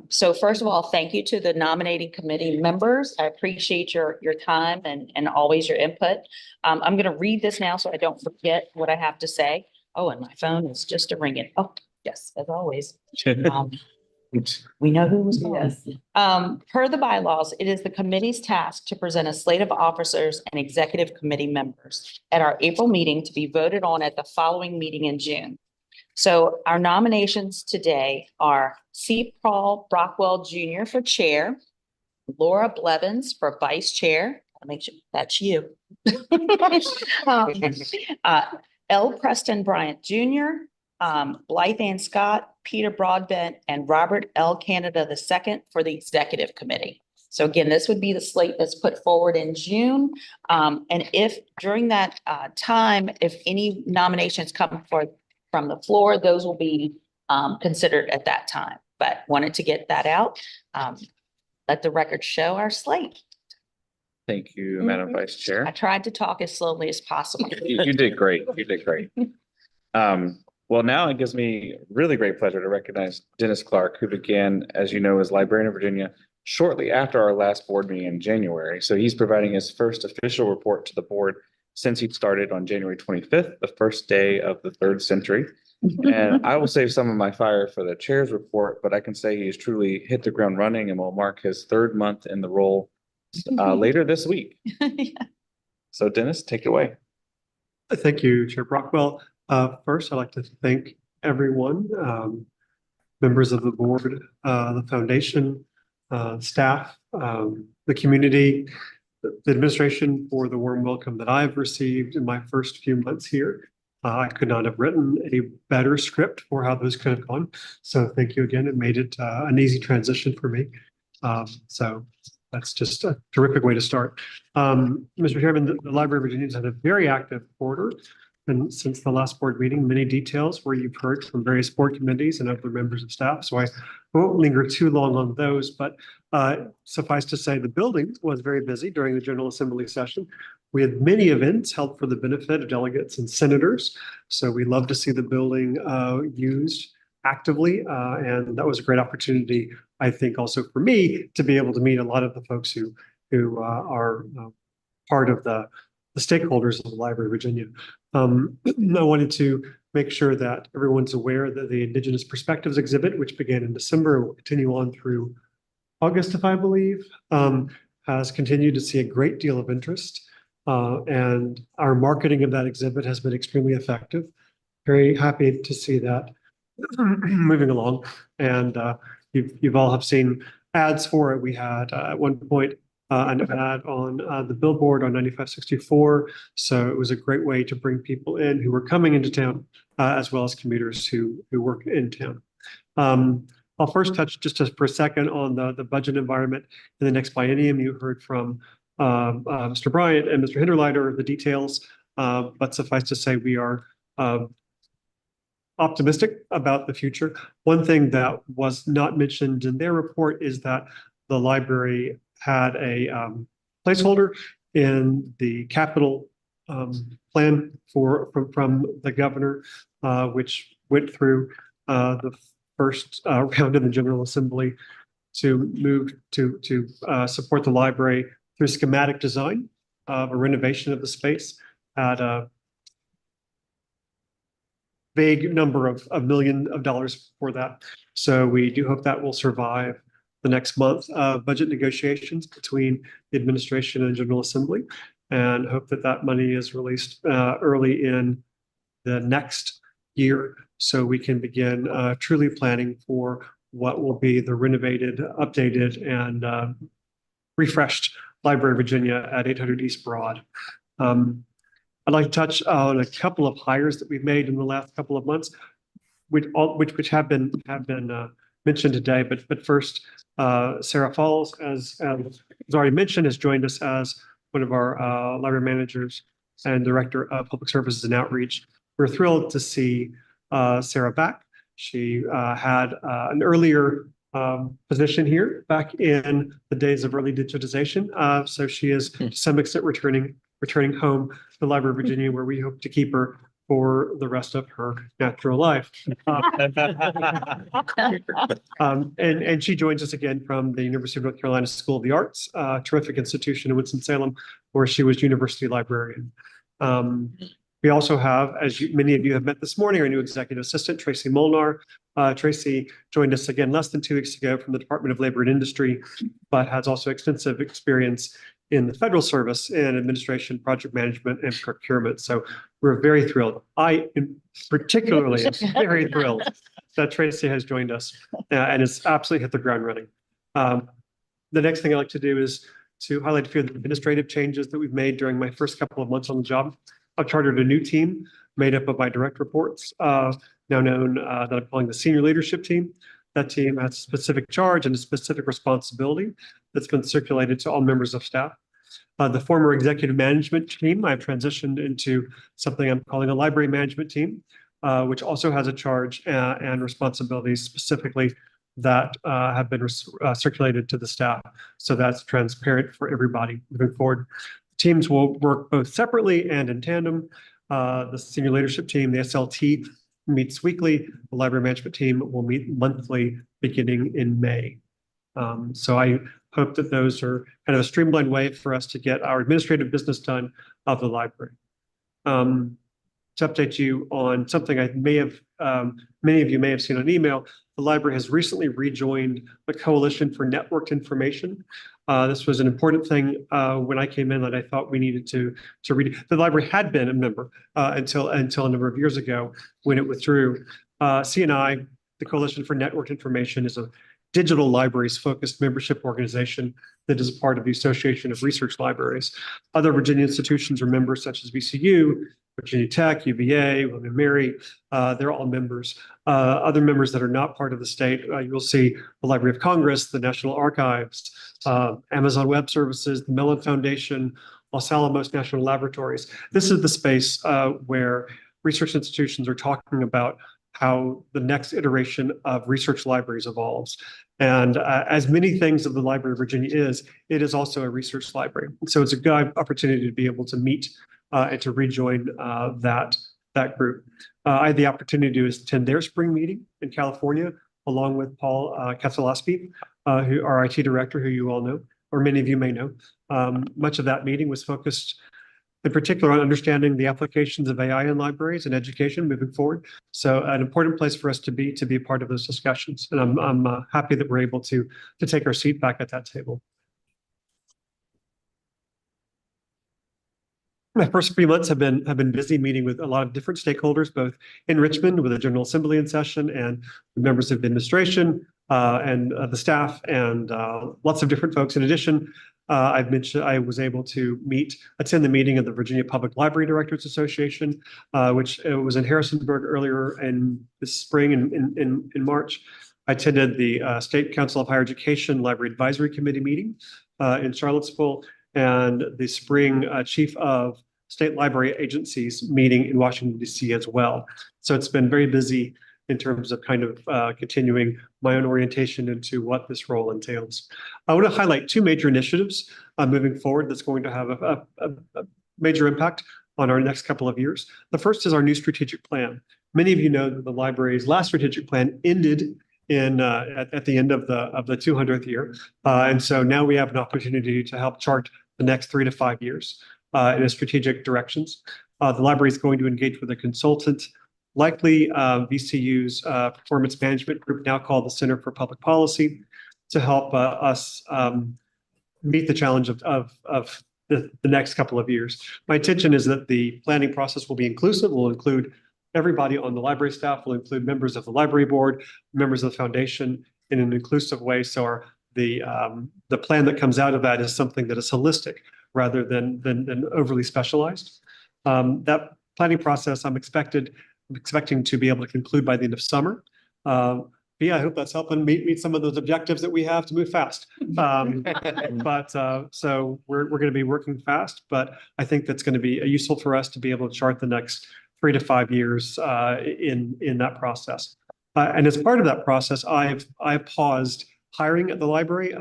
So first of all, thank you to the nominating committee members. I appreciate your time and always your input. I'm going to read this now so I don't forget what I have to say. Oh, and my phone is just ringing. Oh, yes, as always. We know who was calling. Yes. Per the bylaws, it is the committee's task to present a slate of officers and executive committee members at our April meeting to be voted on at the following meeting in June. So our nominations today are C. Paul Brockwell Jr. for chair, Laura Blevins for vice chair. I'll make sure that's you. L. Preston Bryant Jr., Blythe Ann Scott, Peter Broadbent, and Robert L. Canada II for the executive committee. So again, this would be the slate that's put forward in June. And if during that time, if any nominations come from the floor, those will be considered at that time. But wanted to get that out. Let the record show our slate.
Thank you, Madam Vice Chair.
I tried to talk as slowly as possible.
You did great. You did great. Well, now it gives me really great pleasure to recognize Dennis Clark, who began, as you know, as librarian of Virginia shortly after our last board meeting in January. So he's providing his first official report to the board since he started on January 25th, the first day of the 3rd century. And I will save some of my fire for the chair's report, but I can say he's truly hit the ground running and will mark his 3rd month in the role later this week. So Dennis, take it away.
Thank you, Chair Brockwell. First, I'd like to thank everyone, members of the board, the foundation, staff, the community, the administration for the warm welcome that I've received in my first few months here. I could not have written a better script for how this could have gone. So thank you again. It made it an easy transition for me. So that's just a terrific way to start. Mr. Chairman, the Library of Virginia has had a very active quarter. and since the last board meeting, many details where you've heard from various board committees and other members of staff. So I won't linger too long on those, but suffice to say, the building was very busy during the General Assembly session. We had many events held for the benefit of delegates and senators. So we love to see the building used actively. And that was a great opportunity, I think, also for me to be able to meet a lot of the folks who are part of the stakeholders of the Library of Virginia. I wanted to make sure that everyone's aware that the Indigenous Perspectives exhibit, which began in December and will continue on through August, if I believe, has continued to see a great deal of interest. And our marketing of that exhibit has been extremely effective. Very happy to see that moving along. And you've all have seen ads for it. We had at one point an ad on the billboard on 9564. So it was a great way to bring people in who were coming into town, as well as commuters who work in town. I'll first touch just for a second on the budget environment in the next biennium. You heard from Mr. Bryant and Mr. Hinderleiter the details, but suffice to say we are optimistic about the future. One thing that was not mentioned in their report is that the library had a placeholder in the capital plan from the governor, which went through the first round in the General Assembly to move to support the library through schematic design of a renovation of the space at a vague number of millions of dollars for that. So we do hope that will survive the next month of budget negotiations between the administration and General Assembly, and hope that that money is released early in the next year so we can begin truly planning for what will be the renovated, updated, and refreshed Library of Virginia at 800 East Broad. I'd like to touch on a couple of hires that we've made in the last couple of months, which have been mentioned today. But first, Sarah Falls, as was already mentioned, has joined us as one of our library managers and director of public services and outreach. We're thrilled to see Sarah back. She had an earlier position here back in the days of early digitization. So she is to some extent returning home to the Library of Virginia, where we hope to keep her for the rest of her natural life. And she joins us again from the University of North Carolina School of the Arts, a terrific institution in Winston-Salem, where she was university librarian. We also have, as many of you have met this morning, our new executive assistant, Tracy Molnar. Tracy joined us again less than 2 weeks ago from the Department of Labor and Industry, but has also extensive experience in the federal service in administration, project management, and procurement. So we're very thrilled. I particularly am very thrilled that Tracy has joined us and has absolutely hit the ground running. The next thing I'd like to do is to highlight a few of the administrative changes that we've made during my first couple of months on the job. I've chartered a new team made up of my direct reports, now known that I'm calling the senior leadership team. That team has a specific charge and a specific responsibility that's been circulated to all members of staff. The former executive management team, I've transitioned into something I'm calling a library management team, which also has a charge and responsibilities specifically that have been circulated to the staff. So that's transparent for everybody moving forward. Teams will work both separately and in tandem. The senior leadership team, the SLT, meets weekly. The library management team will meet monthly beginning in May. So I hope that those are kind of a streamlined way for us to get our administrative business done of the library. To update you on something I may have, many of you may have seen on email, the library has recently rejoined the Coalition for Networked Information. This was an important thing when I came in that I thought we needed to read. The library had been a member until a number of years ago when it withdrew. CNI, the Coalition for Networked Information, is a digital libraries focused membership organization that is a part of the Association of Research Libraries. Other Virginia institutions are members such as VCU, Virginia Tech, UVA, William & Mary, they're all members. Other members that are not part of the state, you will see the Library of Congress, the National Archives, Amazon Web Services, the Mellon Foundation, Los Alamos National Laboratories. This is the space where research institutions are talking about how the next iteration of research libraries evolves. And as many things of the Library of Virginia is, it is also a research library. So it's a good opportunity to be able to meet and to rejoin that group. I had the opportunity to attend their spring meeting in California, along with Paul Katsalaspi, who our IT director, who you all know, or many of you may know. Much of that meeting was focused in particular on understanding the applications of AI in libraries and education moving forward. So an important place for us to be a part of those discussions. And I'm happy that we're able to take our seat back at that table. My first few months have been busy meeting with a lot of different stakeholders, both in Richmond with the General Assembly in session and members of the administration and the staff and lots of different folks. In addition, I've mentioned I was able to attend the meeting of the Virginia Public Library Directors Association, which was in Harrisonburg earlier in this spring in March. I attended the State Council of Higher Education Library Advisory Committee meeting in Charlottesville and the spring Chief of State Library Agencies meeting in Washington, D.C. as well. So it's been very busy in terms of kind of continuing my own orientation into what this role entails. I want to highlight two major initiatives moving forward that's going to have a major impact on our next couple of years. The first is our new strategic plan. Many of you know that the library's last strategic plan ended at the end of the 200th year. And so now we have an opportunity to help chart the next 3 to 5 years in a strategic directions. The library is going to engage with a consultant, likely VCU's performance management group, now called the Center for Public Policy, to help us meet the challenge of the next couple of years. My intention is that the planning process will be inclusive, will include everybody on the library staff, will include members of the library board, members of the foundation in an inclusive way. So the plan that comes out of that is something that is holistic rather than overly specialized. That planning process I'm expecting to be able to conclude by the end of summer. Yeah, I hope that's helping meet some of those objectives that we have to move fast. So we're going to be working fast, but I think that's going to be useful for us to be able to chart the next 3 to 5 years in that process. And as part of that process, I've paused hiring at the library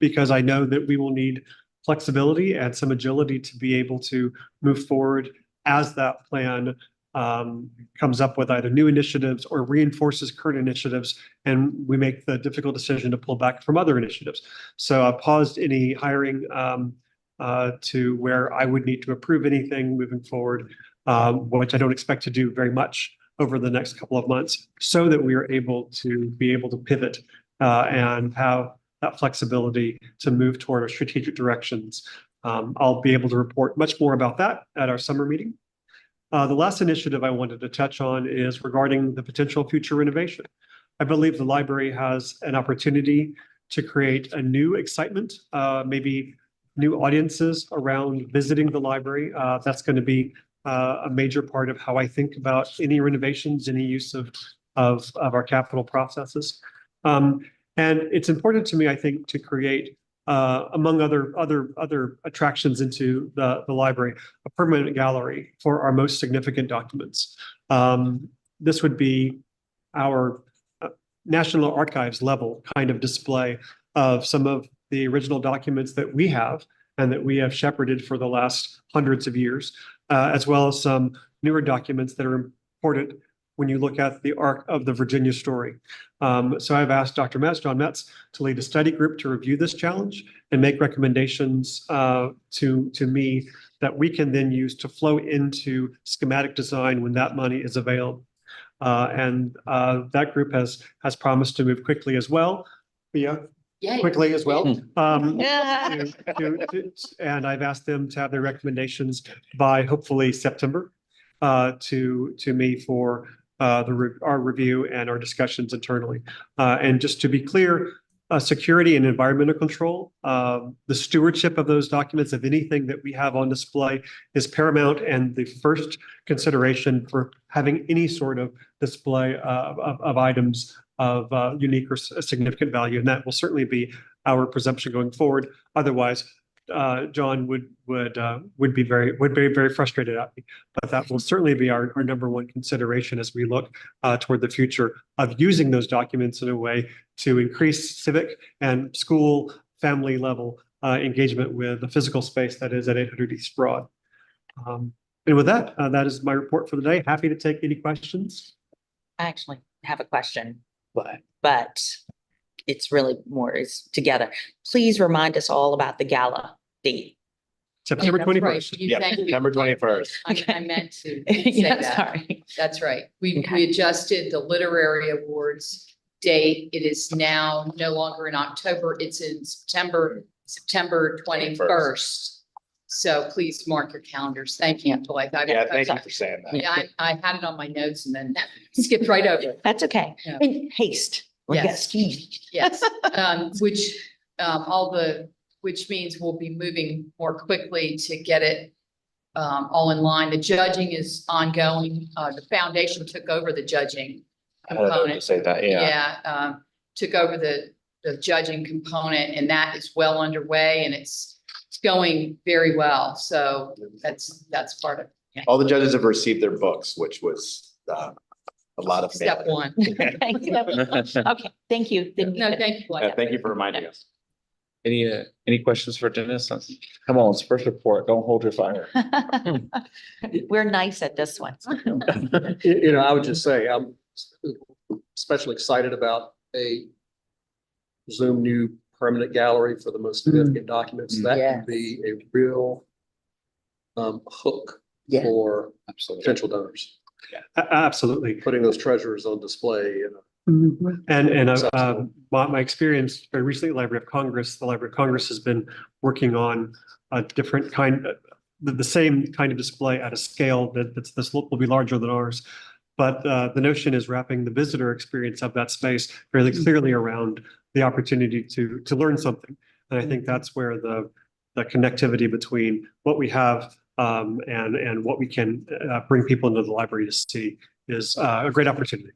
because I know that we will need flexibility and some agility to be able to move forward as that plan comes up with either new initiatives or reinforces current initiatives, and we make the difficult decision to pull back from other initiatives. So I paused any hiring to where I would need to approve anything moving forward, which I don't expect to do very much over the next couple of months, so that we are able to pivot and have that flexibility to move toward our strategic directions. I'll be able to report much more about that at our summer meeting. The last initiative I wanted to touch on is regarding the potential future renovation. I believe the library has an opportunity to create a new excitement, maybe new audiences around visiting the library. That's going to be a major part of how I think about any renovations, any use of our capital processes. And it's important to me, I think, to create among other attractions into the library, a permanent gallery for our most significant documents. This would be our National Archives level kind of display of some of the original documents that we have and that we have shepherded for the last hundreds of years, as well as some newer documents that are important when you look at the arc of the Virginia story. So I've asked Dr. Metz, John Metz, to lead a study group to review this challenge and make recommendations to me that we can then use to flow into schematic design when that money is available. And that group has promised to move quickly as well. Yeah.
Yay.
Quickly as well. And I've asked them to have their recommendations by hopefully September to me for our review and our discussions internally. And just to be clear, security and environmental control, the stewardship of those documents, of anything that we have on display, is paramount and the first consideration for having any sort of display of items of unique or significant value. And that will certainly be our presumption going forward. Otherwise, John would be very frustrated at me. But that will certainly be our number one consideration as we look toward the future of using those documents in a way to increase civic and school family level engagement with the physical space that is at 800 East Broad. And with that, that is my report for the day. Happy to take any questions.
I actually have a question, but it's really more is together. Please remind us all about the gala date.
September
That's right.
21st.
You-
Yeah,
thank you.
September 21st.
I meant to say
Yeah,
that.
sorry.
That's right. We
Okay.
adjusted the literary awards date. It is now no longer in October. It's in September 21st. So please mark your calendars. Thank you, Blythe.
Yeah, thank you for saying that.
Yeah, I had it on my notes and then skipped right over it.
That's okay.
Yeah.
In haste. Or
Yes.
yes.
Yes, which means we'll be moving more quickly to get it all in line. The judging is ongoing. The foundation took over the judging
I don't know to
component.
say that, yeah.
Yeah, took over the judging component, and that is well underway, and it's going very well. So that's part of
All the judges have received their books, which was a lot of.
step
mailing.
one.
Thank you. Okay, thank you.
No, thank you. Blythe.
Thank you for reminding us.
Any questions for Dennis? Come on, it's first report. Don't hold your fire.
We're nice at this one.
I would just say, I'm especially excited about a Zoom new permanent gallery for the most significant documents. That
Yeah.
could be a real hook
Yeah.
for
Absolutely.
potential donors,
Absolutely.
putting those treasures on display.
And
Accessible.
my experience very recently, Library of Congress, the Library of Congress has been working on a different kind, the same kind of display at a scale this will be larger than ours. But the notion is wrapping the visitor experience of that space fairly clearly around the opportunity to learn something. And I think that's where the connectivity between what we have and what we can bring people into the library to see is a great opportunity.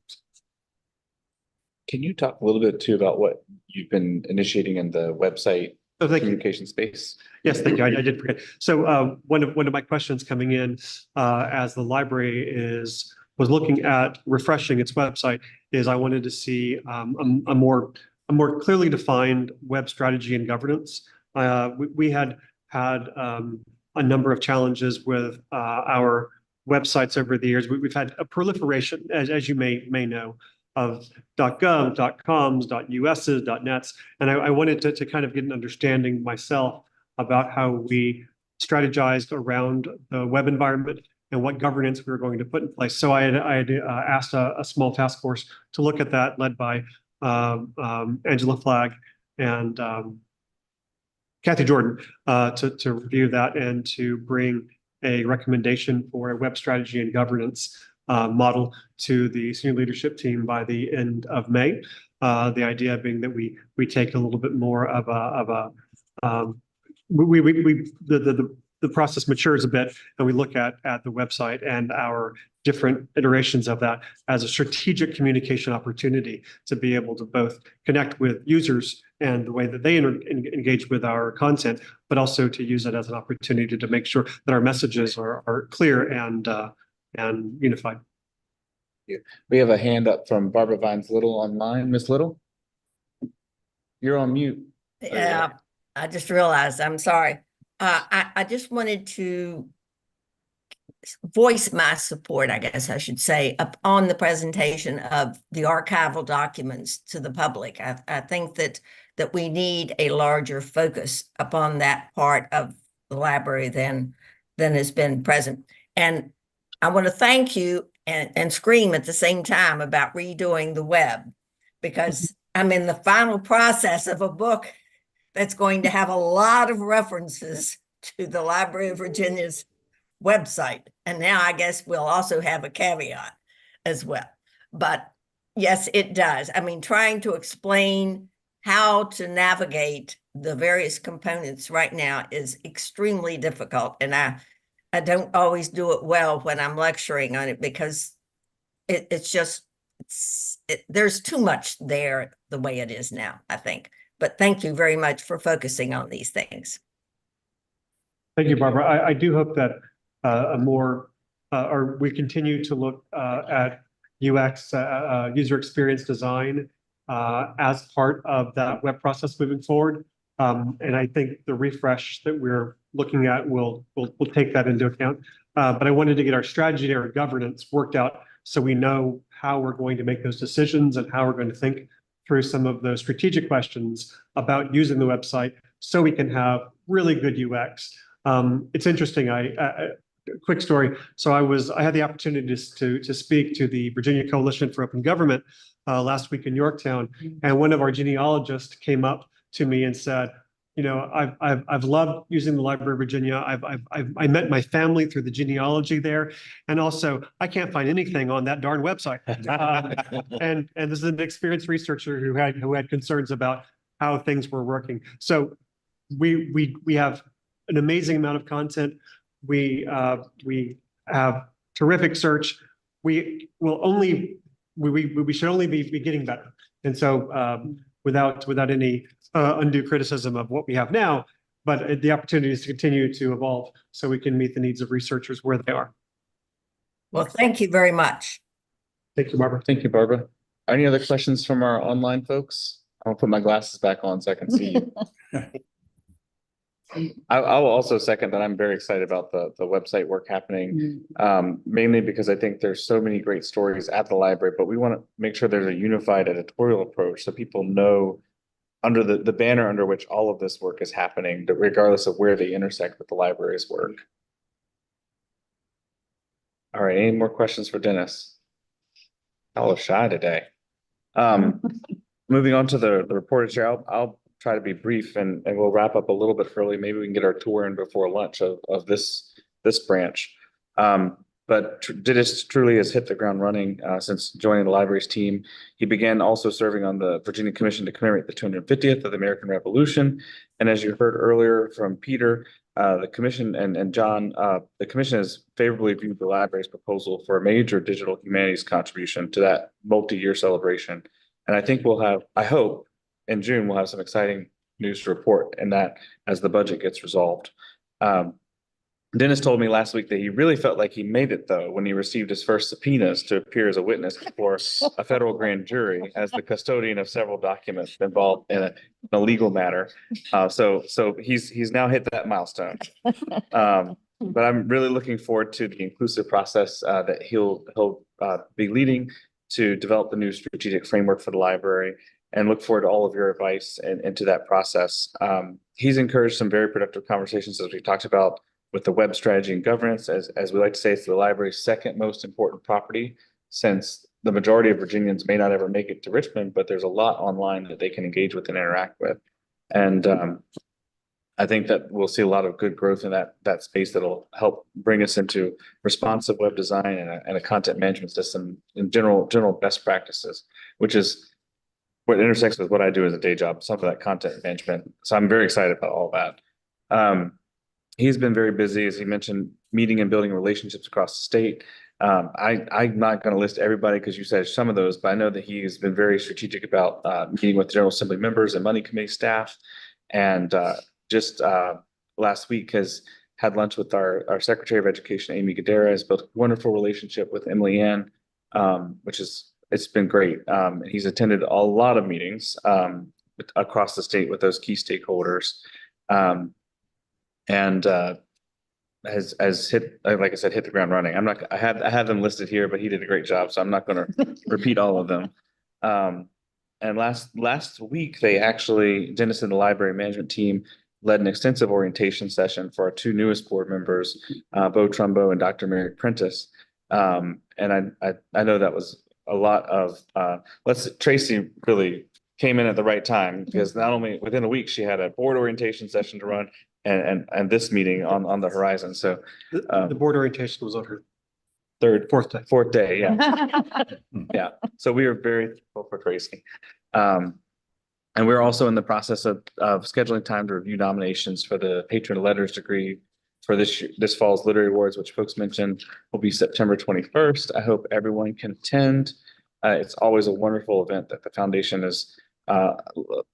Can you talk a little bit too about what you've been initiating in the website
Oh, thank you.
communication space?
Yes, thank you. I did forget. So one of my questions coming in as the library was looking at refreshing its website is I wanted to see a more clearly defined web strategy and governance. We had a number of challenges with our websites over the years. We've had a proliferation, as you may know, of .gov, .coms, .us's, .nets. And I wanted to kind of get an understanding myself about how we strategized around the web environment and what governance we were going to put in place. So I had asked a small task force to look at that, led by Angela Flagg and Kathy Jordan, to review that and to bring a recommendation for a web strategy and governance model to the senior leadership team by the end of May. The idea being that we take a little bit more of the process matures a bit, and we look at the website and our different iterations of that as a strategic communication opportunity to be able to both connect with users and the way that they engage with our content, but also to use it as an opportunity to make sure that our messages are clear and unified.
We have a hand up from Barbara Vines Little online. Miss Little? You're on mute.
Yeah, I just realized, I'm sorry. I just wanted to voice my support, I guess I should say, up on the presentation of the archival documents to the public. I think that we need a larger focus upon that part of the library than has been present. And I want to thank you and scream at the same time about redoing the web, because I'm in the final process of a book that's going to have a lot of references to the Library of Virginia's website. And now I guess we'll also have a caveat as well. But yes, it does. I mean, trying to explain how to navigate the various components right now is extremely difficult. And I don't always do it well when I'm lecturing on it, because there's too much there the way it is now, I think. But thank you very much for focusing on these things.
Thank you, Barbara. I do hope that or we continue to look at UX, user experience design as part of that web process moving forward. And I think the refresh that we're looking at will take that into account. But I wanted to get our strategy and our governance worked out so we know how we're going to make those decisions and how we're going to think through some of those strategic questions about using the website so we can have really good UX. It's interesting. Quick story. So I had the opportunity to speak to the Virginia Coalition for Open Government last week in Yorktown, and one of our genealogists came up to me and said, you know, I've loved using the Library of Virginia. I met my family through the genealogy there, and also I can't find anything on that darn website. And this is an experienced researcher who had concerns about how things were working. So we have an amazing amount of content. We have terrific search. We should only be getting better. And so without any undue criticism of what we have now, but the opportunity is to continue to evolve so we can meet the needs of researchers where they are.
Well, thank you very much.
Thank you, Barbara.
Thank you, Barbara. Any other questions from our online folks? I'll put my glasses back on so I can see you. I'll also second that I'm very excited about the website work happening, mainly because I think there's so many great stories at the library, but we want to make sure there's a unified editorial approach so people know under the banner under which all of this work is happening, regardless of where they intersect with the library's work. All right, any more questions for Dennis? Y'all are shy today. Moving on to the report chair, I'll try to be brief and we'll wrap up a little bit early. Maybe we can get our tour in before lunch of this branch. But Dennis truly has hit the ground running since joining the library's team. He began also serving on the Virginia Commission to commemorate the 250th of the American Revolution. And as you heard earlier from Peter, the commission and John, the commission has favorably viewed the library's proposal for a major digital humanities contribution to that multi-year celebration. And I think I hope in June, we'll have some exciting news to report in that as the budget gets resolved. Dennis told me last week that he really felt like he made it, though, when he received his first subpoenas to appear as a witness before a federal grand jury as the custodian of several documents involved in a legal matter. So he's now hit that milestone. But I'm really looking forward to the inclusive process that he'll be leading to develop the new strategic framework for the library, and look forward to all of your advice into that process. He's encouraged some very productive conversations, as we talked about, with the web strategy and governance. As we like to say, it's the library's second most important property, since the majority of Virginians may not ever make it to Richmond, but there's a lot online that they can engage with and interact with. And I think that we'll see a lot of good growth in that space that'll help bring us into responsive web design and a content management system in general best practices, which is what intersects with what I do as a day job, some of that content management. So I'm very excited about all that. He's been very busy, as he mentioned, meeting and building relationships across the state. I'm not going to list everybody because you said some of those, but I know that he has been very strategic about meeting with General Assembly members and Money Committee staff. And just last week has had lunch with our Secretary of Education, Amy Gadara, has built a wonderful relationship with Emily Ann, it's been great. He's attended a lot of meetings across the state with those key stakeholders. And has hit, like I said, hit the ground running. I had them listed here, but he did a great job, so I'm not going to repeat all of them. And last week, Dennis and the library management team led an extensive orientation session for our two newest board members, Bo Trumbo and Dr. Mary Prentice. And I know that was a lot of, Tracy really came in at the right time, because not only within a week, she had a board orientation session to run and this meeting on the horizon. So
the board orientation was on her
fourth day. Yeah. Yeah. So we are very thankful for Tracy. And we're also in the process of scheduling time to review nominations for the Patron of Letters degree for this fall's Literary Awards, which folks mentioned will be September 21st. I hope everyone can attend. It's always a wonderful event that the foundation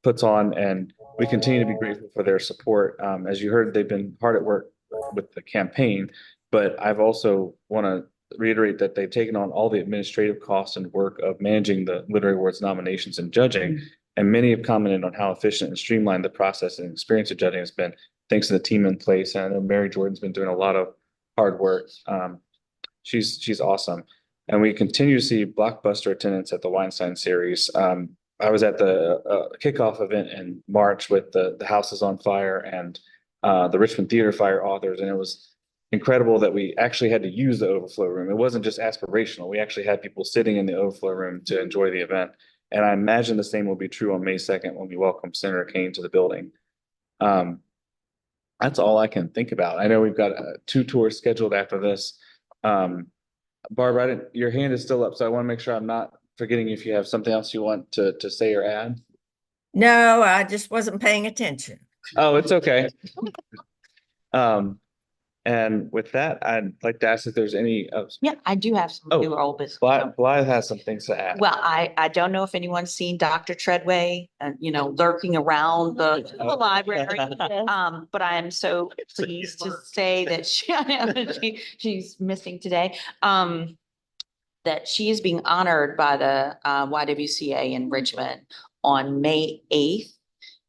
puts on, and we continue to be grateful for their support. As you heard, they've been hard at work with the campaign. But I've also want to reiterate that they've taken on all the administrative costs and work of managing the literary awards nominations and judging. And many have commented on how efficient and streamlined the process and experience of judging has been, thanks to the team in place. And I know Mary Jordan's been doing a lot of hard work. She's awesome. And we continue to see blockbuster attendance at the Weinstein series. I was at the kickoff event in March with the House is on Fire and the Richmond Theater Fire authors, and it was incredible that we actually had to use the overflow room. It wasn't just aspirational. We actually had people sitting in the overflow room to enjoy the event. And I imagine the same will be true on May 2nd when we welcome Senator Kane to the building. That's all I can think about. I know we've got 2 tours scheduled after this. Barbara, your hand is still up, so I want to make sure I'm not forgetting if you have something else you want to say or add.
No, I just wasn't paying attention.
Oh, it's okay. And with that, I'd like to ask if there's any,
Yeah, I do have some
Oh,
new or old business.
Blythe has some things to add.
Well, I don't know if anyone's seen Dr. Treadway, lurking around the library. But I am so pleased to say that she's missing today. That she is being honored by the YWCA in Richmond on May 8th.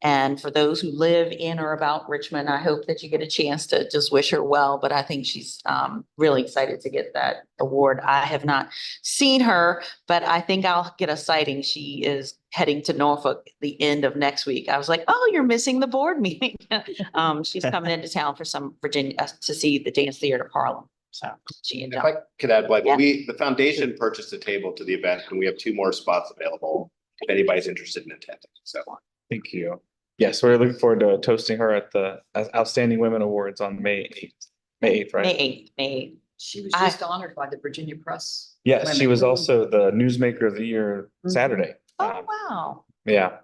And for those who live in or about Richmond, I hope that you get a chance to just wish her well, but I think she's really excited to get that award. I have not seen her, but I think I'll get a sighting. She is heading to Norfolk the end of next week. I was like, oh, you're missing the board meeting. She's coming into town for some Virginia to see the Dance Theater Harlem. So she and
If I could add, like,
Yeah.
the foundation purchased a table to the event and we have 2 more spots available if anybody's interested in attending. So
Thank you. Yes, we're looking forward to toasting her at the Outstanding Women Awards on May 8th. May 8th, right?
May 8th.
She was just honored by the Virginia Press.
Yes, she
Women.
was also the Newsmaker of the Year Saturday.
Oh, wow.
Yeah.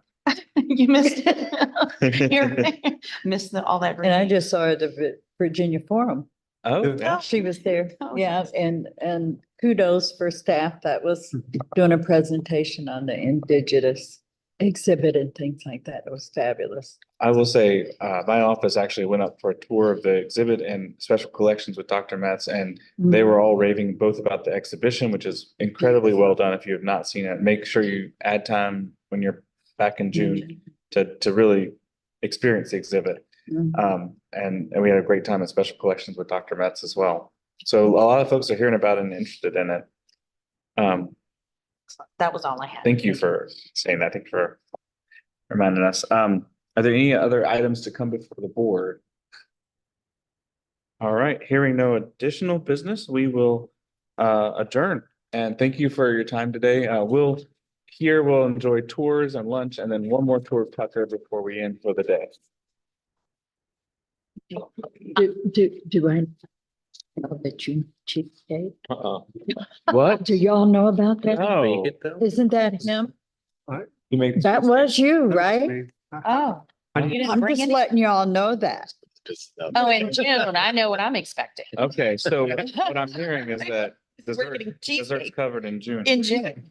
You missed it. You missed all that.
And I just saw her at the Virginia Forum.
Oh, yeah.
She was there.
Oh,
Yeah, and kudos for staff that was doing a presentation on the indigenous exhibit and things like that. It was fabulous.
I will say, my office actually went up for a tour of the exhibit and special collections with Dr. Metz, and they were all raving both about the exhibition, which is incredibly well done. If you have not seen it, make sure you add time when you're back in June to really experience the exhibit. And we had a great time at special collections with Dr. Metz as well. So a lot of folks are hearing about it and interested in it.
That was all I had.
Thank you for saying that. Thank you for reminding us. Are there any other items to come before the board? All right, hearing no additional business, we will adjourn. And thank you for your time today. We'll enjoy tours and lunch and then one more tour of Tucker before we end for the day.
Do I know that you cheapskate?
What?
Do y'all know about that?
No.
Isn't that him?
You make
That was you, right?
Oh. You didn't
I'm
bring
just
any?
letting y'all know that.
Oh, in June, I know what I'm expecting.
Okay, so what I'm hearing is that
We're getting
dessert's
cheesecake
covered in June.
in June.